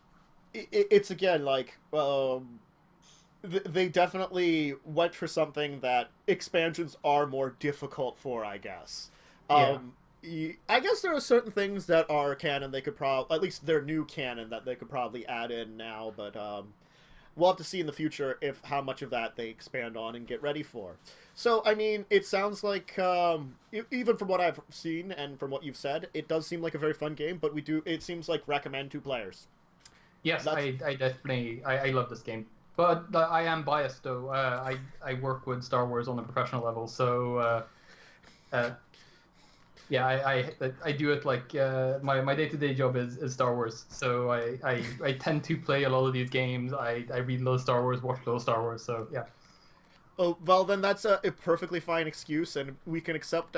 it's again, like, they definitely went for something that expansions are more difficult for, I guess. I guess there are certain things that are canon they could probably... At least they're new canon that they could probably add in now, but we'll have to see in the future how much of that they expand on and get ready for. So, I mean, it sounds like, even from what I've seen and from what you've said, it does seem like a very fun game, but it seems like recommend 2 players. Yes, I definitely, I love this game. But I am biased, though. I work with Star Wars on a professional level, so, yeah, I do it like, my day-to-day job is Star Wars, so I tend to play a lot of these games. I read a lot of Star Wars, watch a lot of Star Wars, so, yeah. Oh, well, then that's a perfectly fine excuse, and we can accept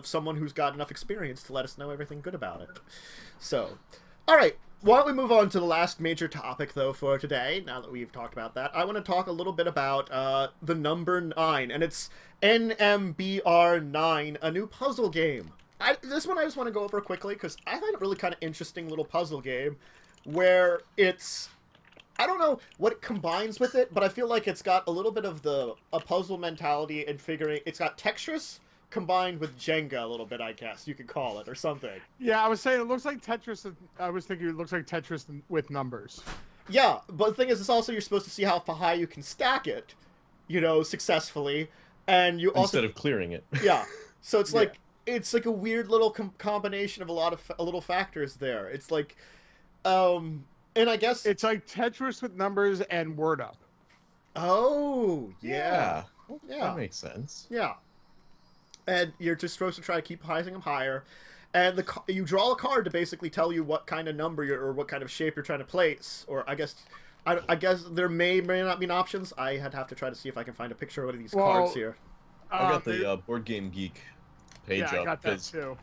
someone who's got enough experience to let us know everything good about it. So, all right, why don't we move on to the last major topic, though, for today, now that we've talked about that. I want to talk a little bit about the number 9, and it's NMBR 9, a new puzzle game. This one I just want to go over quickly, because I find it really kind of interesting little puzzle game, where it's... I don't know what it combines with it, but I feel like it's got a little bit of a puzzle mentality and figuring... It's got Tetris combined with Jenga a little bit, I guess you could call it, or something. Yeah, I was saying it looks like Tetris. I was thinking it looks like Tetris with numbers. Yeah, but the thing is, it's also you're supposed to see how high you can stack it, successfully, and you also... Instead of clearing it. Yeah, so it's like... It's like a weird little combination of a little factors there. It's like... And I guess... It's like Tetris with numbers and Word Up. Oh, yeah. Yeah. That makes sense. Yeah. And you're just supposed to try to keep rising them higher. And you draw a card to basically tell you what kind of number or what kind of shape you're trying to place. Or I guess there may not be options. I'd have to try to see if I can find a picture of one of these cards here. I got the Board Game Geek page up. Yeah, I got that too.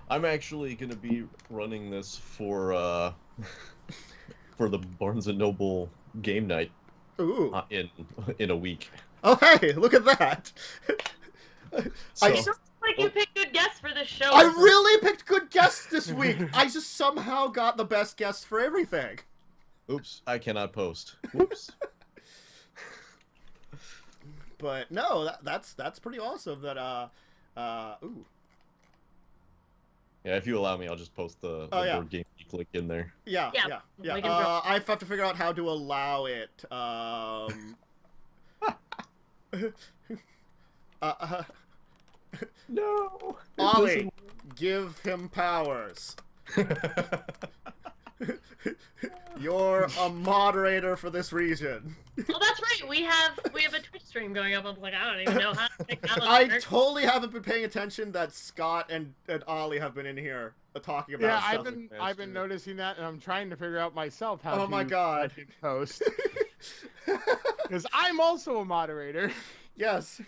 I'm actually going to be running this for... for the Barnes & Noble game night. Ooh. In a week. Oh, hey, look at that. So, it sounds like you picked good guests for this show. I really picked good guests this week. I just somehow got the best guests for everything. Oops, I cannot post. Whoops. But no, that's pretty awesome that ooh. Yeah, if you allow me, I'll just post the board game geek link in there. Yeah. I have to figure out how to allow it. No. Ollie, give him powers. You're a moderator for this region. Well, that's right. We have a Twitch stream going up. I'm like, I don't even know how to pick out I totally haven't been paying attention that Scott and Ollie have been in here talking about stuff. Yeah, I've been noticing that, and I'm trying to figure out myself how Oh my god. Post. Because I'm also a moderator. Yes.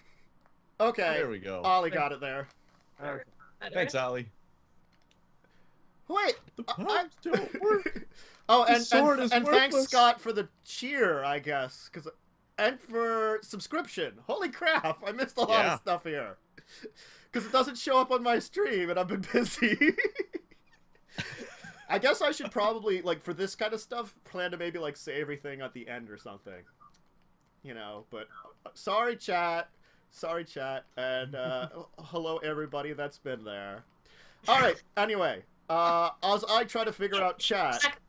Okay. There we go. Ollie got it there. Okay. Thanks, Ollie. Wait. The powers don't work. Oh, The and sword is thanks, worthless. Scott, for the cheer, I guess. And for subscription. Holy crap, I missed a lot of stuff here. Because it doesn't show up on my stream, and I've been busy. I guess I should probably, like, for this kind of stuff, plan to maybe, like, say everything at the end or something. You know, but sorry, chat. Sorry, chat. And hello, everybody that's been there. All right, anyway. As I try to figure out chat,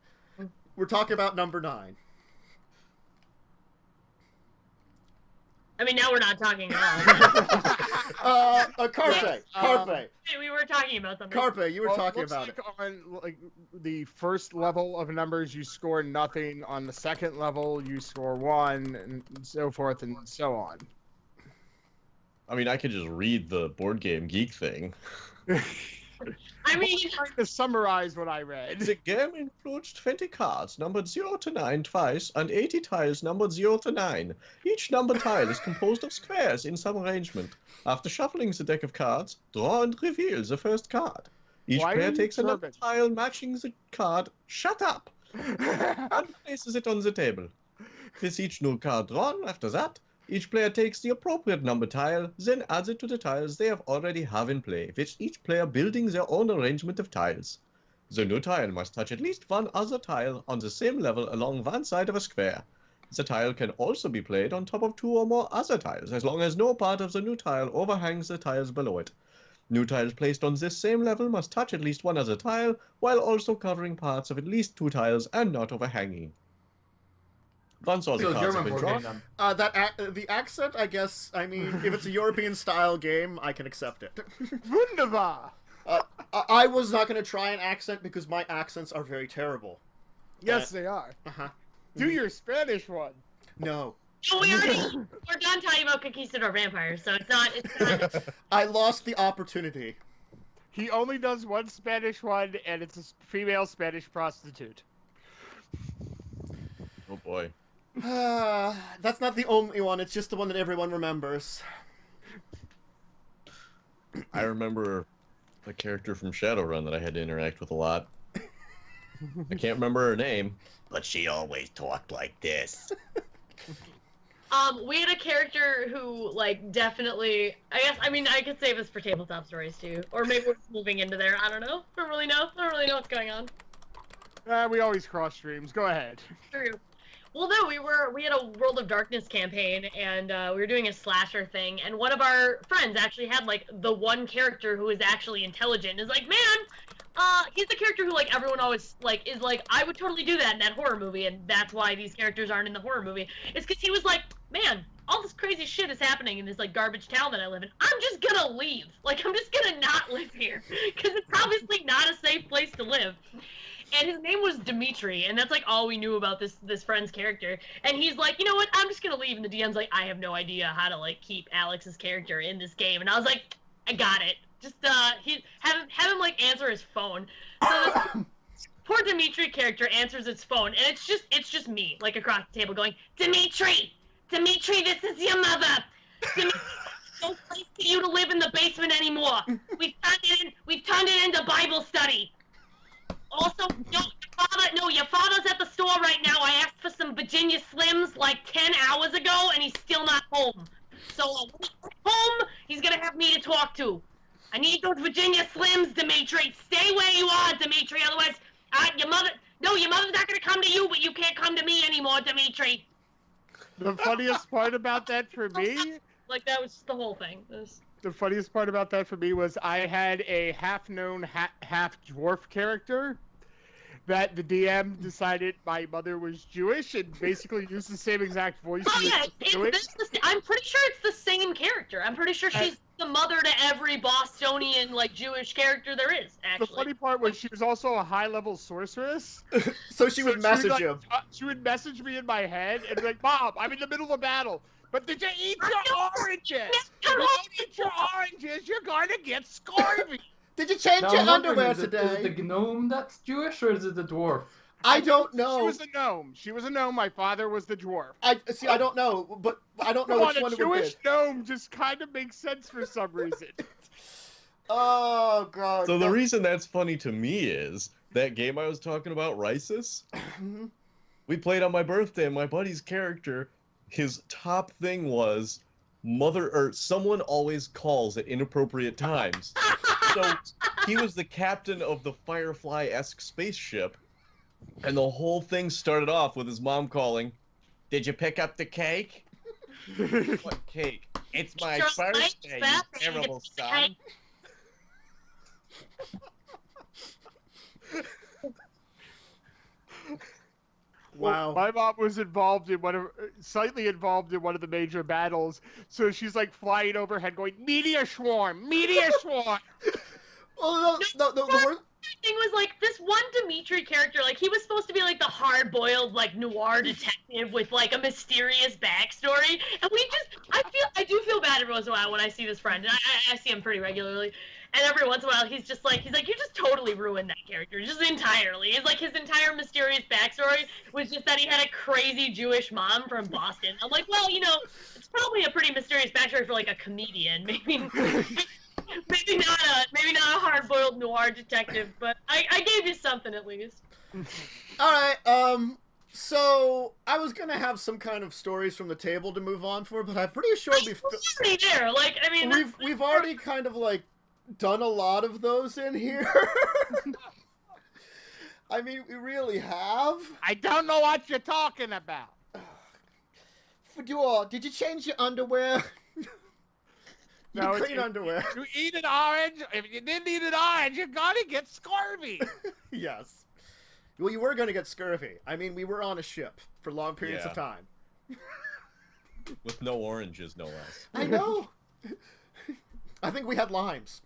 we're talking about number 9. I mean, now we're not talking at all. Carpe. Hey, we were talking about something. Carpe, you were talking about it. On the first level of numbers, you score nothing. On the second level, you score 1, and so forth and so on. I mean, I could just read the board game geek thing. I mean, I'm trying to summarize what I read. The game includes 20 cards numbered 0 to 9 twice and 80 tiles numbered 0 to 9. Each numbered tile is composed of squares in some arrangement. After shuffling the deck of cards, draw and reveal the first card. Each Why are player you takes another German? tile matching the card, shut up, and places it on the table. With each new card drawn after that, each player takes the appropriate number tile, then adds it to the tiles they already have in play, with each player building their own arrangement of tiles. The new tile must touch at least one other tile on the same level along one side of a square. The tile can also be played on top of 2 or more other tiles, as long as no part of the new tile overhangs the tiles below it. New tiles placed on this same level must touch at least one other tile, while also covering parts of at least 2 tiles and not overhanging. Once all the So cards have German been board drawn, game then. The accent, I guess, I mean, if it's a European-style game, I can accept it. Wunderbar! I was not going to try an accent because my accents are very terrible. Yes, they are. Uh-huh. Do your Spanish one. No. no, we're done talking about conquistador vampires, so it's not. I lost the opportunity. He only does one Spanish one, and it's a female Spanish prostitute. oh boy. That's not the only one, it's just the one that everyone remembers. I remember a character from Shadowrun that I had to interact with a lot. I can't remember her name, but she always talked like this. We had a character who, like, definitely. I could save this for tabletop stories too, or maybe we're moving into there. I don't know. I don't really know what's going on. We always cross streams. Go ahead. True. Well, no, we had a World of Darkness campaign, and we were doing a slasher thing, and one of our friends actually had, like, the one character who is actually intelligent, and is like, man, he's the character who, like, everyone always, like, is like, I would totally do that in that horror movie, and that's why these characters aren't in the horror movie. It's because he was like, man, all this crazy shit is happening in this, like, garbage town that I live in. I'm just gonna leave. Like, I'm just gonna not live here, because it's obviously not a safe place to live. And his name was Dimitri, and that's, like, all we knew about this friend's character. And he's like, you know what, I'm just gonna leave. And the DM's like, I have no idea how to, like, keep Alex's character in this game. And I was like, I got it. Just, have him, like, answer his phone. So this poor Dimitri character answers his phone, and it's just me, like, across the table going, Dimitri, this is your mother. Dimitri, no place for you to live in the basement anymore. We've turned it into Bible study. Also, your father's at the store right now. I asked for some Virginia Slims like 10 hours ago, and he's still not home. So when he's home, he's gonna have me to talk to. I need those Virginia Slims, Dimitri. Stay where you are, Dimitri. Otherwise, your mother's not gonna come to you, but you can't come to me anymore, Dimitri. The funniest part about that for me, Like, that was the whole thing. The funniest part about that for me was I had a half-known, half-dwarf character that the DM decided my mother was Jewish and basically used the same exact voice. Oh yeah, I'm pretty sure it's the same character. I'm pretty sure she's the mother to every Bostonian like Jewish character there is. Actually, the funny part was she was also a high-level sorceress. So she would message him. She would message me in my head and be like, "Mom, I'm in the middle of battle. But did you eat your oranges? If you don't eat your oranges, you're going to get scurvy." Did you change your underwear today? Is it the gnome that's Jewish, or is it the dwarf? I don't know. She was a gnome. She was a gnome. My father was the dwarf. I don't know, but I don't know which one it would be. A Jewish gnome just kind of makes sense for some reason. Oh, God. So the reason that's funny to me is that game I was talking about, Rysis, we played on my birthday, and my buddy's character, his top thing was someone always calls at inappropriate times. So he was the captain of the Firefly-esque spaceship, and the whole thing started off with his mom calling, "Did you pick up the cake?" "What cake? It's my birthday, you terrible son." Wow. Well, my mom was slightly involved in one of the major battles, so she's like flying overhead going, "Meteor swarm! Meteor swarm!" Well, the worst thing was like this one Dimitri character, like he was supposed to be like the hard-boiled like noir detective with like a mysterious backstory, and I do feel bad every once in a while when I see this friend, and I see him pretty regularly. And every once in a while, he's like, you just totally ruined that character, just entirely. It's like his entire mysterious backstory was just that he had a crazy Jewish mom from Boston. I'm like, well, it's probably a pretty mysterious backstory for like a comedian, maybe not a hard-boiled noir detective, but I gave you something at least. All right, so I was gonna have some kind of stories from the table to move on for, but I'm pretty sure we've already kind of like done a lot of those in here. I mean, we really have. I don't know what you're talking about. Fedor, did you change your underwear? No, clean underwear. You eat an orange. If you didn't eat an orange, you're gonna get scurvy. Yes. Well, you were gonna get scurvy. I mean, we were on a ship for long periods of time. With no oranges, no less. I know. I think we had limes.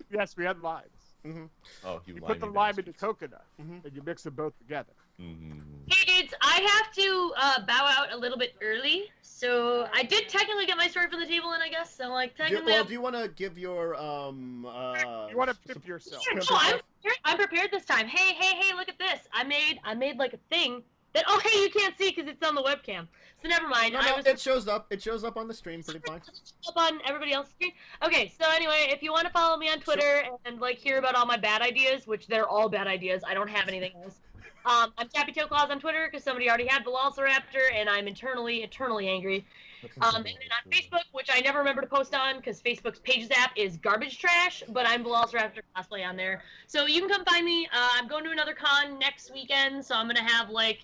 Yes, we had limes. Mm-hmm. Oh, you put the lime into coconut, and you mix them both together. Mm-hmm. Hey dudes, I have to bow out a little bit early, so I did technically get my story from the table, and I guess so. Like technically, do you want to give your You want to pip yourself? Yeah, no, I'm prepared this time. Hey! Look at this. I made like a thing that you can't see because it's on the webcam. So never mind. No, it shows up. It shows up on the stream pretty fine. Up on everybody else's screen. Okay, so anyway, if you want to follow me on Twitter and like hear about all my bad ideas, which they're all bad ideas, I don't have anything else. I'm Tappy Toe Claws on Twitter because somebody already had Velociraptor, and I'm eternally angry. And then on Facebook, which I never remember to post on because Facebook's Pages app is garbage trash, but I'm Velociraptor cosplay on there. So you can come find me. I'm going to another con next weekend, so I'm gonna have like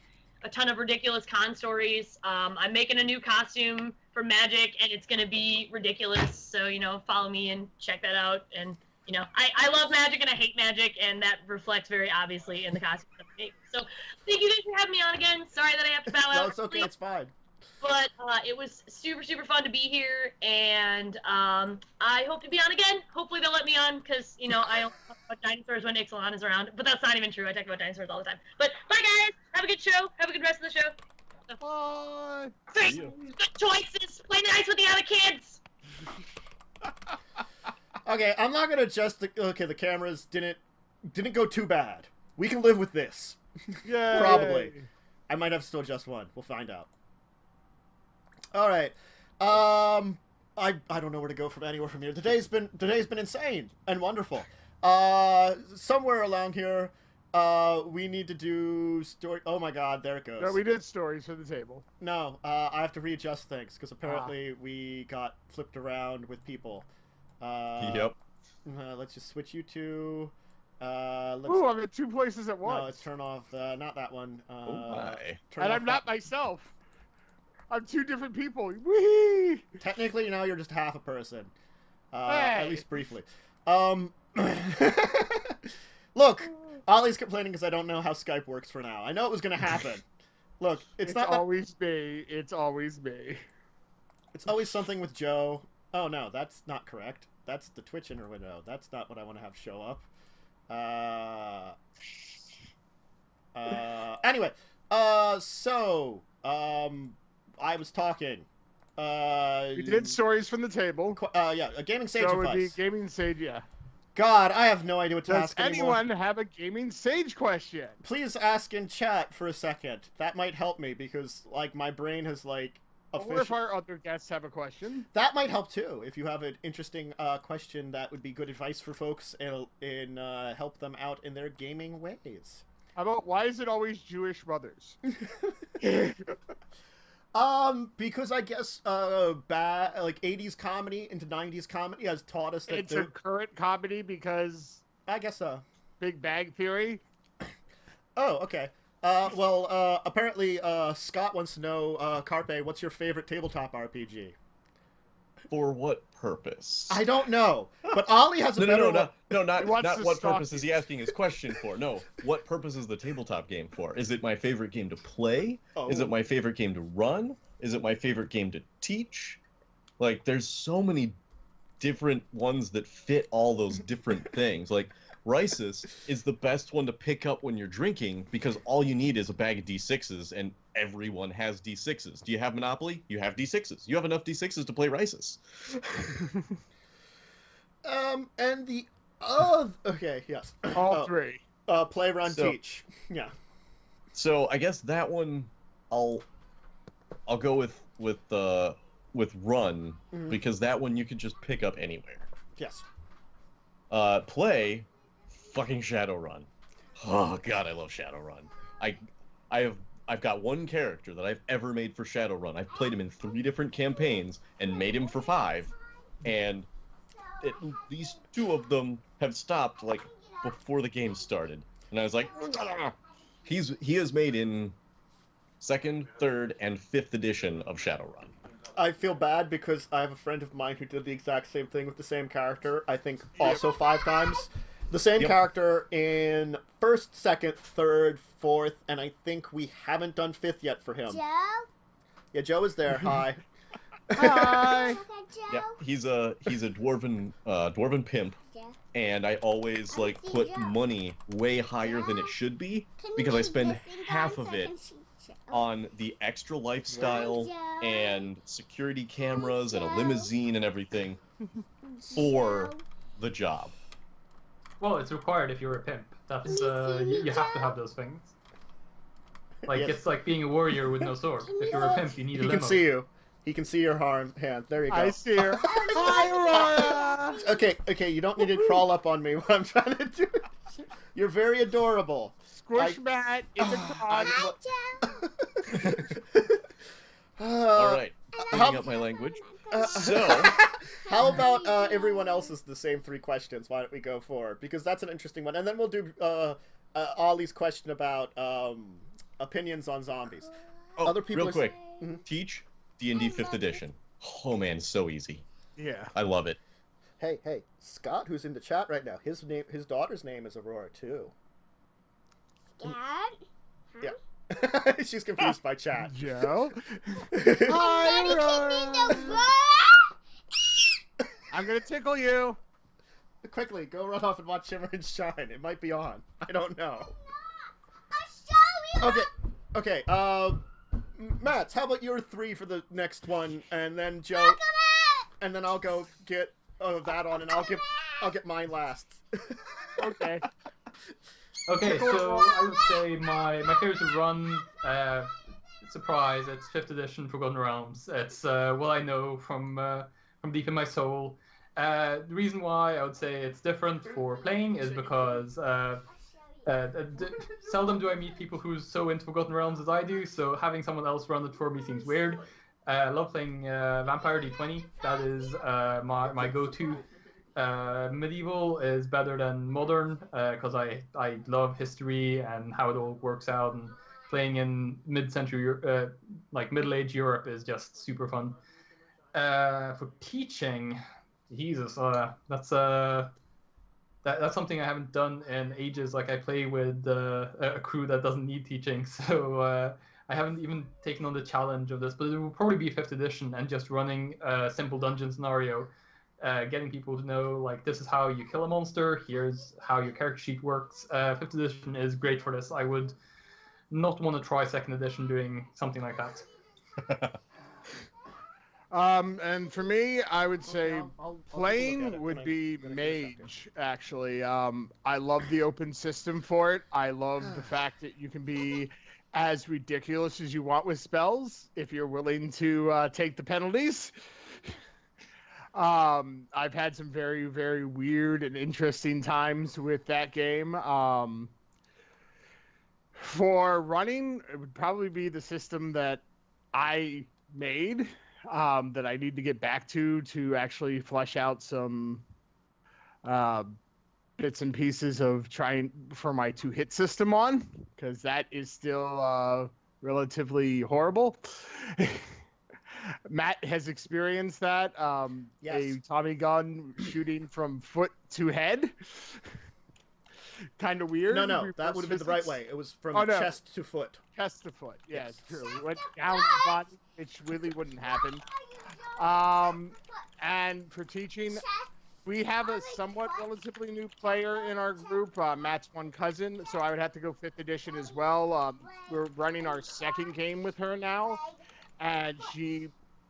a ton of ridiculous con stories. I'm making a new costume for Magic, and it's gonna be ridiculous. So follow me and check that out. And I love Magic and I hate Magic, and that reflects very obviously in the costume that I make. So thank you guys for having me on again. Sorry that I have to bow out. No, it's okay. It's fine. But it was super fun to be here, and I hope to be on again. Hopefully they'll let me on, because, I don't talk about dinosaurs when Ixalan is around. But that's not even true. I talk about dinosaurs all the time. But bye, guys. Have a good show. Have a good rest of the show. Bye. Good choices. Play nice with the other kids. Okay, I'm not gonna just. Okay, the cameras didn't go too bad. We can live with this. Yeah. Probably. I might have to still adjust one. We'll find out. All right. I don't know where to go anywhere from here. Today's been insane and wonderful. Somewhere along here, we need to do story. Oh my God, there it goes. No, we did stories for the table. No, I have to readjust things because apparently we got flipped around with people. Yep. Let's just switch you to. Ooh, I'm in two places at once. No, let's turn off. Not that one. And I'm not myself. I'm two different people. Whee! Technically, now you're just half a person. At least briefly. Look, Ollie's complaining because I don't know how Skype works for now. I know it was going to happen. Look, it's not always me. It's always me. It's always something with Joe. Oh no, that's not correct. That's the Twitch inner window. That's not what I want to have show up. Anyway, so I was talking. We did stories from the table. Yeah, a gaming sage so advice. It would be gaming sage, yeah. God, I have no idea what to Does ask anymore. anyone have a gaming sage question? Please ask in chat for a second. That might help me because, like, my brain has, like, Or if our other guests have a question. That might help too. If you have an interesting question, that would be good advice for folks and help them out in their gaming ways. How about why is it always Jewish mothers? Because I guess like 80s comedy into 90s comedy has taught us that it's a current comedy because I guess so. Big Bang Theory. Oh, okay. Well, apparently Scott wants to know, Carpe, what's your favorite tabletop RPG? For what purpose? I don't know, but Ollie has a better one. Not what purpose is he asking his question for. No, what purpose is the tabletop game for? Is it my favorite game to play? Oh. Is it my favorite game to run? Is it my favorite game to teach? Like, there's so many different ones that fit all those different things. Like, Risus is the best one to pick up when you're drinking because all you need is a bag of D6s and everyone has D6s. Do you have Monopoly? You have D6s. You have enough D6s to play Risus. And the other... Okay, yes. All three. Play, run, teach. Yeah. So I guess that one I'll go with run because that one you can just pick up anywhere. Yes. Play, fucking Shadowrun. Oh god, I love Shadowrun. I've got one character that I've ever made for Shadowrun. I've played him in 3 different campaigns and made him for 5, and these 2 of them have stopped like before the game started. And I was like, he is made in 2nd, 3rd, and 5th edition of Shadowrun. I feel bad because I have a friend of mine who did the exact same thing with the same character, I think also 5 times. The same character in 1st, 2nd, 3rd, 4th, and I think we haven't done 5th yet for him. Joe? Yeah, Joe is there. Hi. Hi. Yeah, he's a dwarven pimp, and I always like put money way higher than it should be because I spend half of it on the extra lifestyle and security cameras and a limousine and everything for the job. Well, it's required if you're a pimp. That's you have to have those things. Like it's like being a warrior with no sword. If you're a pimp, you need a limo. He can see you. He can see your hand. There you go. I see her. Hi, Aurora. Okay, you don't need to crawl up on me when I'm trying to do it. You're very adorable. Squish Matt in the crowd. All right, cleaning up my language. So, how about everyone else's the same 3 questions? Why don't we go for? Because that's an interesting one, and then we'll do Ollie's question about opinions on zombies. Oh, Other people real quick, Mm-hmm. teach D&D 5th edition. Oh man, so easy. Yeah. I love it. Hey, Scott, who's in the chat right now? His daughter's name is Aurora too. Dad? Yeah. She's confused by chat. Joe. Hi, Aurora. I'm gonna tickle you. Quickly, go run off and watch Shimmer and Shine. It might be on. I don't know. Okay. Matt, how about your 3 for the next one, and then Joe, and then I'll go get that on, and I'll get mine last. Okay. Okay, so I would say my favorite to run, surprise, it's 5th edition Forgotten Realms. It's what I know from deep in my soul. The reason why I would say it's different for playing is because seldom do I meet people who's so into Forgotten Realms as I do, so having someone else run it for me seems weird. I love playing Vampire D20. That is my go-to. Medieval is better than modern because I love history and how it all works out, and playing in mid-century like middle-age Europe is just super fun. For teaching, Jesus, that's something I haven't done in ages. Like I play with a crew that doesn't need teaching, so I haven't even taken on the challenge of this. But it will probably be 5th edition and just running a simple dungeon scenario, getting people to know like this is how you kill a monster. Here's how your character sheet works. 5th edition is great for this. I would not want to try 2nd edition doing something like that. And for me, I would say playing would be Mage, actually. I love the open system for it. I love the fact that you can be as ridiculous as you want with spells if you're willing to take the penalties. I've had some very, very weird and interesting times with that game. For running, it would probably be the system that I made. That I need to get back to actually flesh out some bits and pieces of trying for my 2-hit system on, because that is still relatively horrible. Matt has experienced that. Yes. A Tommy gun shooting from foot to head. Kind of weird. No, that would have been the right way. It was from chest to foot. Chest to foot, yeah, it's true. It went down the body, which really wouldn't happen. And for teaching, we have a somewhat relatively new player in our group, Matt's one cousin, so I would have to go 5th edition as well. We're running our 2nd game with her now, and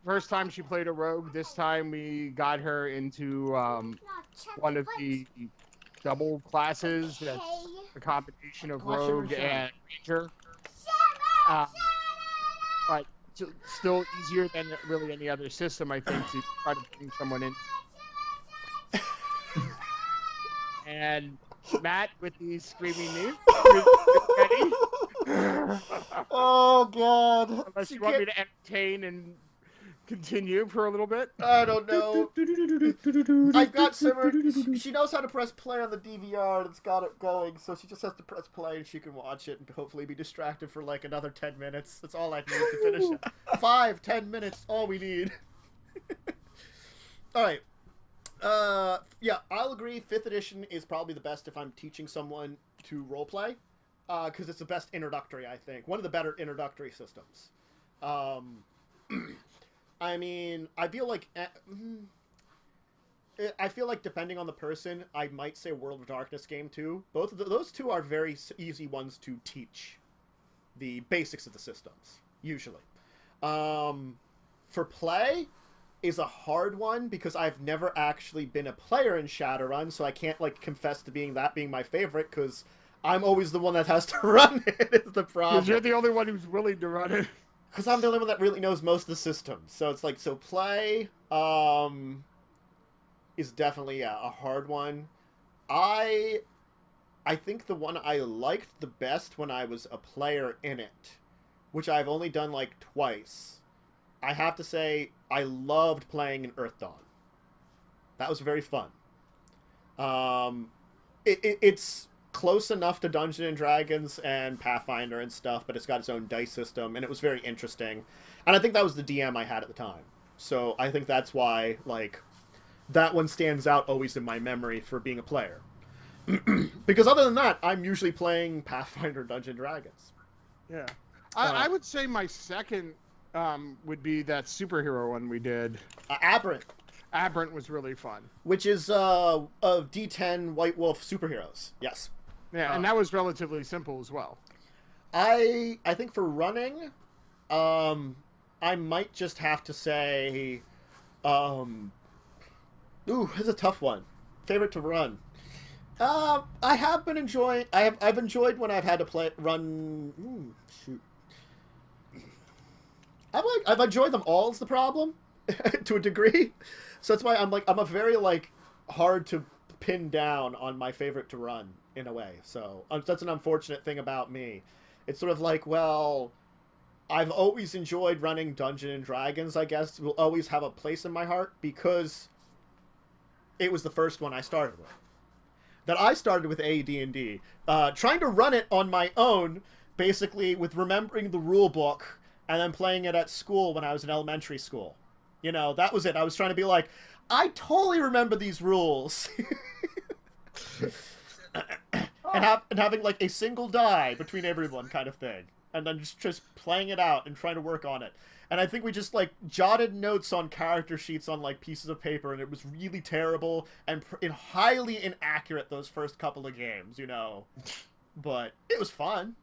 first time she played a rogue, this time we got her into one of the double classes that's a combination of rogue and ranger. But still easier than really any other system, I think, to try to bring someone in. And Matt with these screaming news. Ready? Oh God! Unless you want me to entertain and continue for a little bit. I don't know. I've got Simmer. She knows how to press play on the DVR and it's got it going, so she just has to press play and she can watch it and hopefully be distracted for like another 10 minutes. That's all I need to finish it. 5-10 minutes, all we need. Alright. Yeah, I'll agree 5th edition is probably the best if I'm teaching someone to roleplay. Because it's the best introductory, I think. One of the better introductory systems. I mean, I feel like depending on the person, I might say World of Darkness game 2. Both of those two are very easy ones to teach the basics of the systems, usually. For play is a hard one because I've never actually been a player in Shadowrun, so I can't like confess to being my favorite because I'm always the one that has to run it. Is the problem? Because you're the only one who's willing to run it. Because I'm the only one that really knows most of the systems. So it's like, so play is definitely a hard one. I think the one I liked the best when I was a player in it, which I've only done like twice, I have to say I loved playing in Earth Dawn. That was very fun. It's close enough to Dungeons and Dragons and Pathfinder and stuff, but it's got its own dice system, and it was very interesting. And I think that was the DM I had at the time. So I think that's why, like, that one stands out always in my memory for being a player. Because other than that, I'm usually playing Pathfinder Dungeons and Dragons. Yeah. I would say my second would be that superhero one we did. Aberrant. Aberrant was really fun. Which is of D10 White Wolf superheroes. Yes. Yeah, and that was relatively simple as well. I think for running, I might just have to say, ooh, it's a tough one. Favorite to run. I have been enjoying. I've enjoyed when I've had to run. Shoot. I've enjoyed them all. Is the problem, to a degree. So that's why I'm a very hard to pin down on my favorite to run in a way. So that's an unfortunate thing about me. It's sort of like, well, I've always enjoyed running Dungeons and Dragons. I guess will always have a place in my heart because it was the first one I started with. That I started with AD&D, trying to run it on my own, basically with remembering the rule book and then playing it at school when I was in elementary school. You know, that was it. I was trying to be like, I totally remember these rules. and having like a single die between everyone kind of thing. And then just playing it out and trying to work on it. And I think we just like jotted notes on character sheets on like pieces of paper, and it was really terrible and highly inaccurate those first couple of games, you know. But it was fun.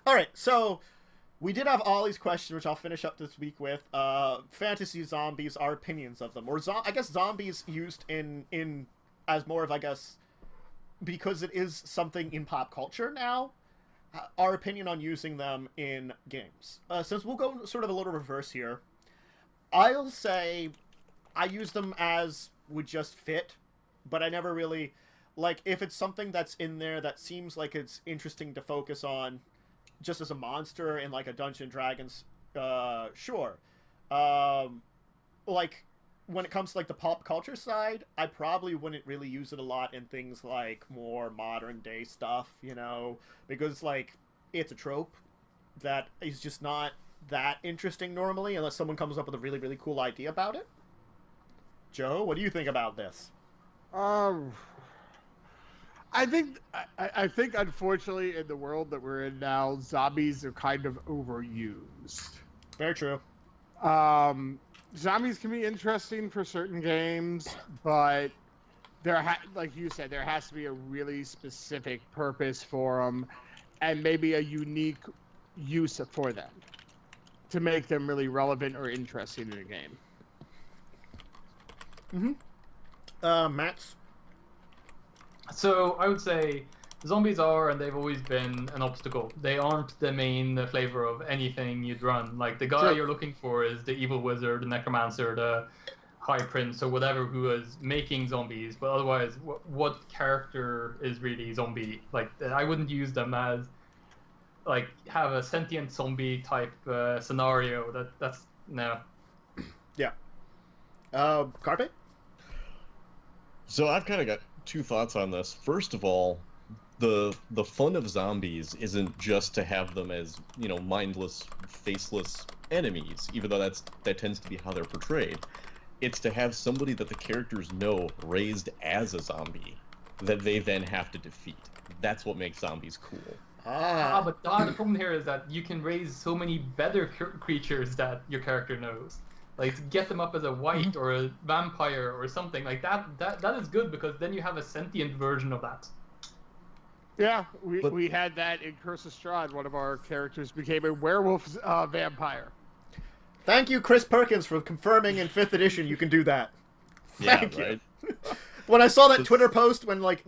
All right, so we did have Ollie's question, which I'll finish up this week with. Fantasy zombies, our opinions of them, or I guess zombies used in as more of, I guess, because it is something in pop culture now. Our opinion on using them in games. Since we'll go sort of a little reverse here, I'll say I use them as would just fit, but I never really, like, if it's something that's in there that seems like it's interesting to focus on just as a monster in, like, a Dungeons & Dragons, sure. Like, when it comes to, like, the pop culture side, I probably wouldn't really use it a lot in things like more modern day stuff, you know, because, like, it's a trope that is just not that interesting normally unless someone comes up with a really, really cool idea about it. Joe, what do you think about this? I think unfortunately in the world that we're in now, zombies are kind of overused. Very true. Zombies can be interesting for certain games, but like you said, there has to be a really specific purpose for them, and maybe a unique use for them to make them really relevant or interesting in a game. Max? So I would say zombies are, and they've always been, an obstacle. They aren't the main flavor of anything you'd run. Like, the guy you're looking for is the evil wizard, the necromancer, the high prince, or whatever, who is making zombies. But otherwise, what character is really zombie? Like, I wouldn't use them as, like, have a sentient zombie type scenario. That's no. Yeah. Carpe? So I've kind of got two thoughts on this. First of all, the fun of zombies isn't just to have them as, you know, mindless, faceless enemies, even though that tends to be how they're portrayed. It's to have somebody that the characters know raised as a zombie that they then have to defeat. That's what makes zombies cool. But the problem here is that you can raise so many better creatures that your character knows. Like, to get them up as a wight or a vampire or something like that is good, because then you have a sentient version of that. Yeah, we had that in Curse of Strahd. One of our characters became a werewolf vampire. Thank you, Chris Perkins, for confirming in 5th edition you can do that. Thank you. Right? When I saw that Twitter post when, like,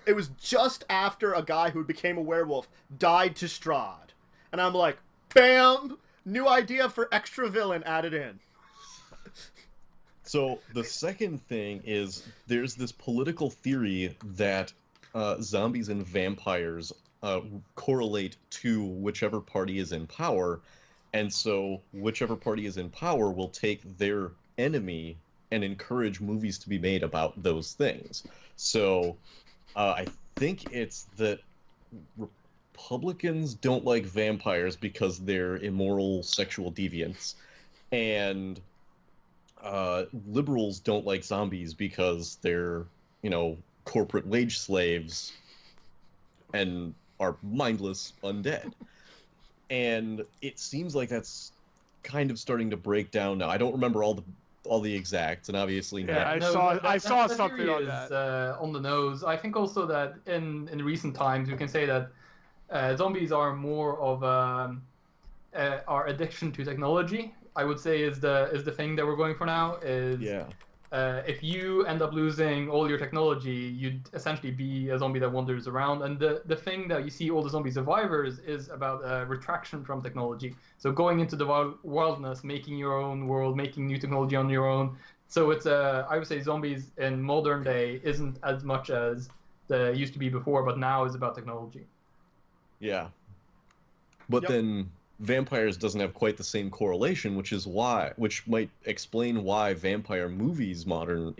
it was just after a guy who became a werewolf died to Strahd. And I'm like, bam! New idea for extra villain added in. So the second thing is there's this political theory that zombies and vampires correlate to whichever party is in power, and so whichever party is in power will take their enemy and encourage movies to be made about those things. So I think it's that Republicans don't like vampires because they're immoral sexual deviants, and liberals don't like zombies because they're, you know, corporate wage slaves and are mindless undead. And it seems like that's kind of starting to break down now. I don't remember all the exacts, and obviously I saw something on that. On the nose. I think also that in recent times we can say that zombies are more of our addiction to technology. I would say is the thing that we're going for now. If you end up losing all your technology, you'd essentially be a zombie that wanders around. And the thing that you see all the zombie survivors is about retraction from technology. So going into the wilderness, making your own world, making new technology on your own. So it's I would say zombies in modern day isn't as much as they used to be before, but now is about technology. Yeah. But then vampires doesn't have quite the same correlation, which might explain why vampire movies modern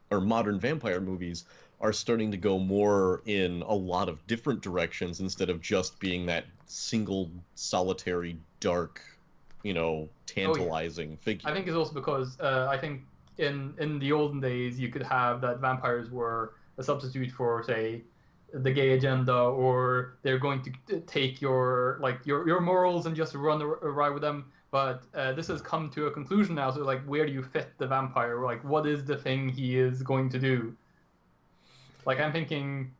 vampire movies are starting to go more in a lot of different directions instead of just being that single solitary dark, you know, tantalizing figure. I think it's also because I think in the olden days, you could have that vampires were a substitute for, say, the gay agenda, or they're going to take your morals and just run awry with them. But this has come to a conclusion now. So like, where do you fit the vampire? Like, what is the thing he is going to do? Like, I'm thinking,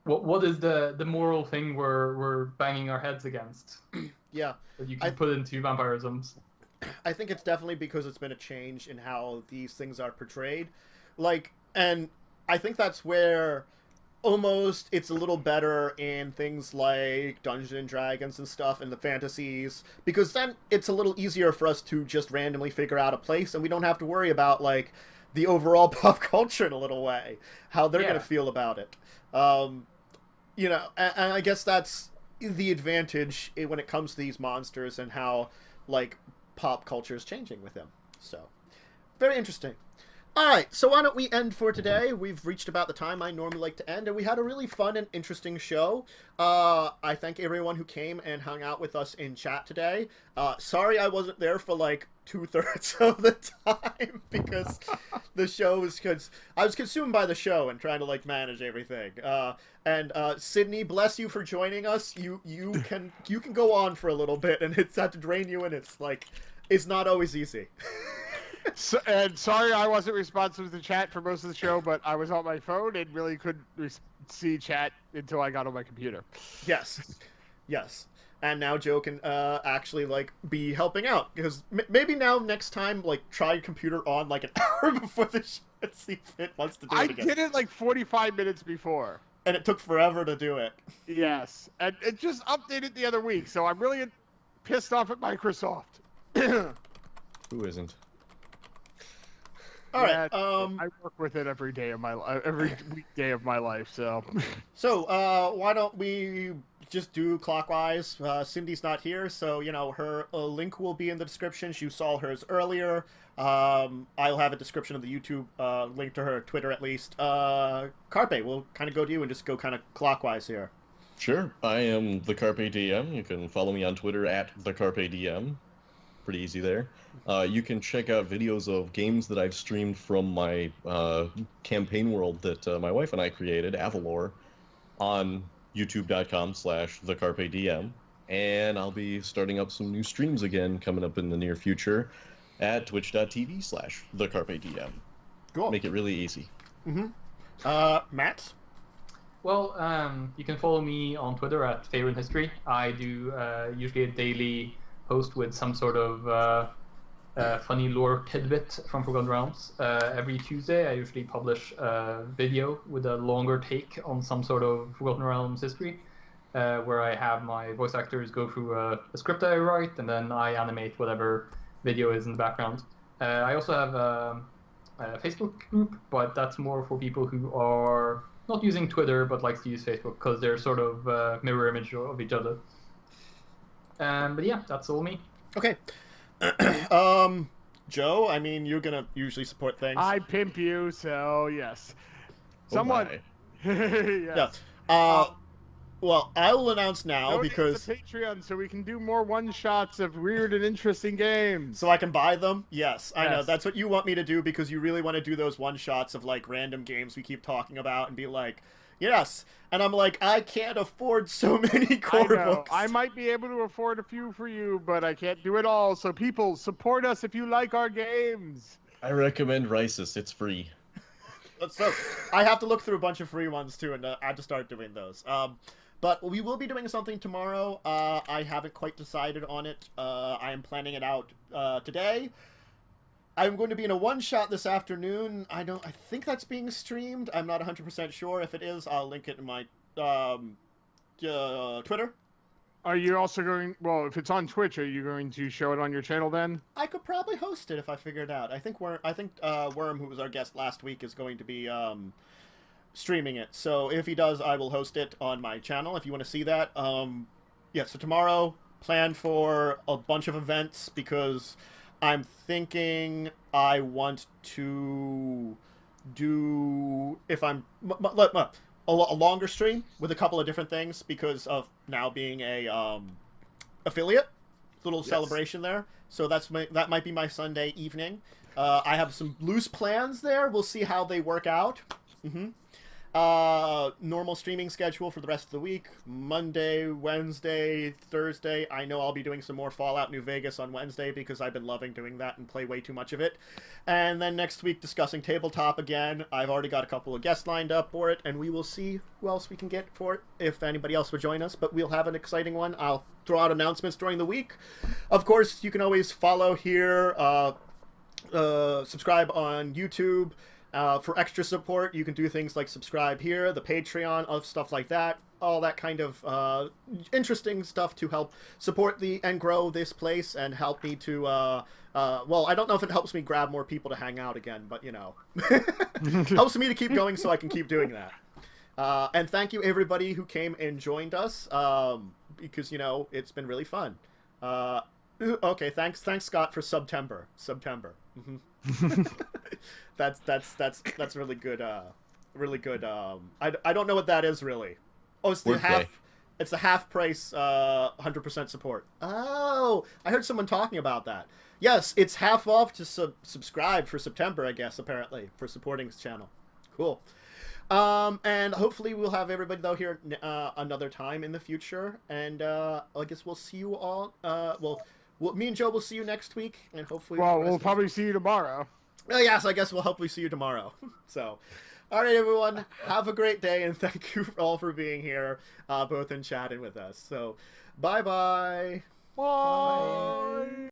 what is the moral thing we're banging our heads against? Yeah, That you can put into vampirisms. I think it's definitely because it's been a change in how these things are portrayed. Like, and I think that's where almost it's a little better in things like Dungeons and Dragons and stuff and the fantasies, because then it's a little easier for us to just randomly figure out a place, and we don't have to worry about like the overall pop culture in a little way, how they're going to feel about it. You know, and I guess that's the advantage when it comes to these monsters and how like pop culture is changing with them. So very interesting. All right, so why don't we end for today? We've reached about the time I normally like to end, and we had a really fun and interesting show. I thank everyone who came and hung out with us in chat today. Sorry I wasn't there for like 2/3 of the time because the show was I was consumed by the show and trying to like manage everything. And Sydney, bless you for joining us. You can go on for a little bit, and it's had to drain you, and it's not always easy. So, and sorry I wasn't responsive to chat for most of the show, but I was on my phone and really couldn't see chat until I got on my computer. Yes. And now Joe can actually like be helping out, because maybe now next time like try your computer on like an hour before the show and see if it wants to do it again. I did it like 45 minutes before. And it took forever to do it. Yes, and it just updated the other week, so I'm really pissed off at Microsoft. Who isn't? All right. I work with it every day of my every weekday of my life. So why don't we just do clockwise? Cindy's not here, so you know her link will be in the description. You saw hers earlier. I'll have a description of the YouTube link to her Twitter at least. Carpe, we'll kind of go to you and just go kind of clockwise here. Sure. I am the Carpe DM. You can follow me on Twitter at the Carpe DM. Pretty easy there. You can check out videos of games that I've streamed from my campaign world that my wife and I created, Avalor, on youtube.com/thecarpediem. And I'll be starting up some new streams again coming up in the near future at twitch.tv/thecarpediem. Cool. Make it really easy. Matt? Well, you can follow me on Twitter at Favorite History. I do usually a daily post with some sort of funny lore tidbit from Forgotten Realms. Every Tuesday I usually publish a video with a longer take on some sort of Forgotten Realms history, where I have my voice actors go through a script I write, and then I animate whatever video is in the background. I also have a Facebook group, but that's more for people who are not using Twitter but likes to use Facebook, because they're sort of mirror image of each other. But yeah, that's all me. Okay. Joe, I mean, you're gonna usually support things. I pimp you, so yes. Someone. Yes. Yeah. Well, I will announce now Donate because to Patreon so we can do more one-shots of weird and interesting games. so I can buy them. Yes, I know Yes. that's what you want me to do, because you really want to do those one-shots of like random games we keep talking about and be like, yes. And I'm like, I can't afford so many core I know. books. I might be able to afford a few for you, but I can't do it all. So people, support us if you like our games. I recommend Risus. It's free. So I have to look through a bunch of free ones too, and I have to start doing those. But we will be doing something tomorrow. I haven't quite decided on it. I am planning it out today. I'm going to be in a one-shot this afternoon. I think that's being streamed. I'm not 100% sure. If it is, I'll link it in my Twitter. Are you also going, well, if it's on Twitch, are you going to show it on your channel then? I could probably host it if I figure it out. I think Worm, who was our guest last week, is going to be streaming it. So if he does, I will host it on my channel if you want to see that. Yeah, so tomorrow, plan for a bunch of events, because I'm thinking I want to do, if I'm a longer stream with a couple of different things, because of now being a affiliate. little celebration there. So that might be my Sunday evening. I have some loose plans there. We'll see how they work out. Normal streaming schedule for the rest of the week. Monday, Wednesday, Thursday. I know I'll be doing some more Fallout New Vegas on Wednesday because I've been loving doing that and play way too much of it. And then next week, discussing tabletop again. I've already got a couple of guests lined up for it, and we will see who else we can get for it, if anybody else would join us. But we'll have an exciting one. I'll throw out announcements during the week. Of course, you can always follow here, subscribe on YouTube. For extra support, you can do things like subscribe here, the Patreon, stuff like that. All that kind of interesting stuff to help support and grow this place and help me to, well, I don't know if it helps me grab more people to hang out again, but, you know, helps me to keep going so I can keep doing that. And thank you, everybody who came and joined us, because, you know, it's been really fun. Okay, thanks, Scott, for September. That's really good. Really good. I don't know what that is really. Oh, it's the half. It's the half price. 100% support. Oh, I heard someone talking about that. Yes, it's half off to subscribe for September. I guess apparently for supporting this channel. Cool. And hopefully we'll have everybody though here another time in the future. And I guess we'll see you all. Well, me and Joe will see you next week, and hopefully. Well, we'll probably see you tomorrow. Oh, yes, I guess we'll hopefully see you tomorrow. So, all right, everyone, have a great day, and thank you all for being here, both in chat and with us. So, bye-bye. Bye.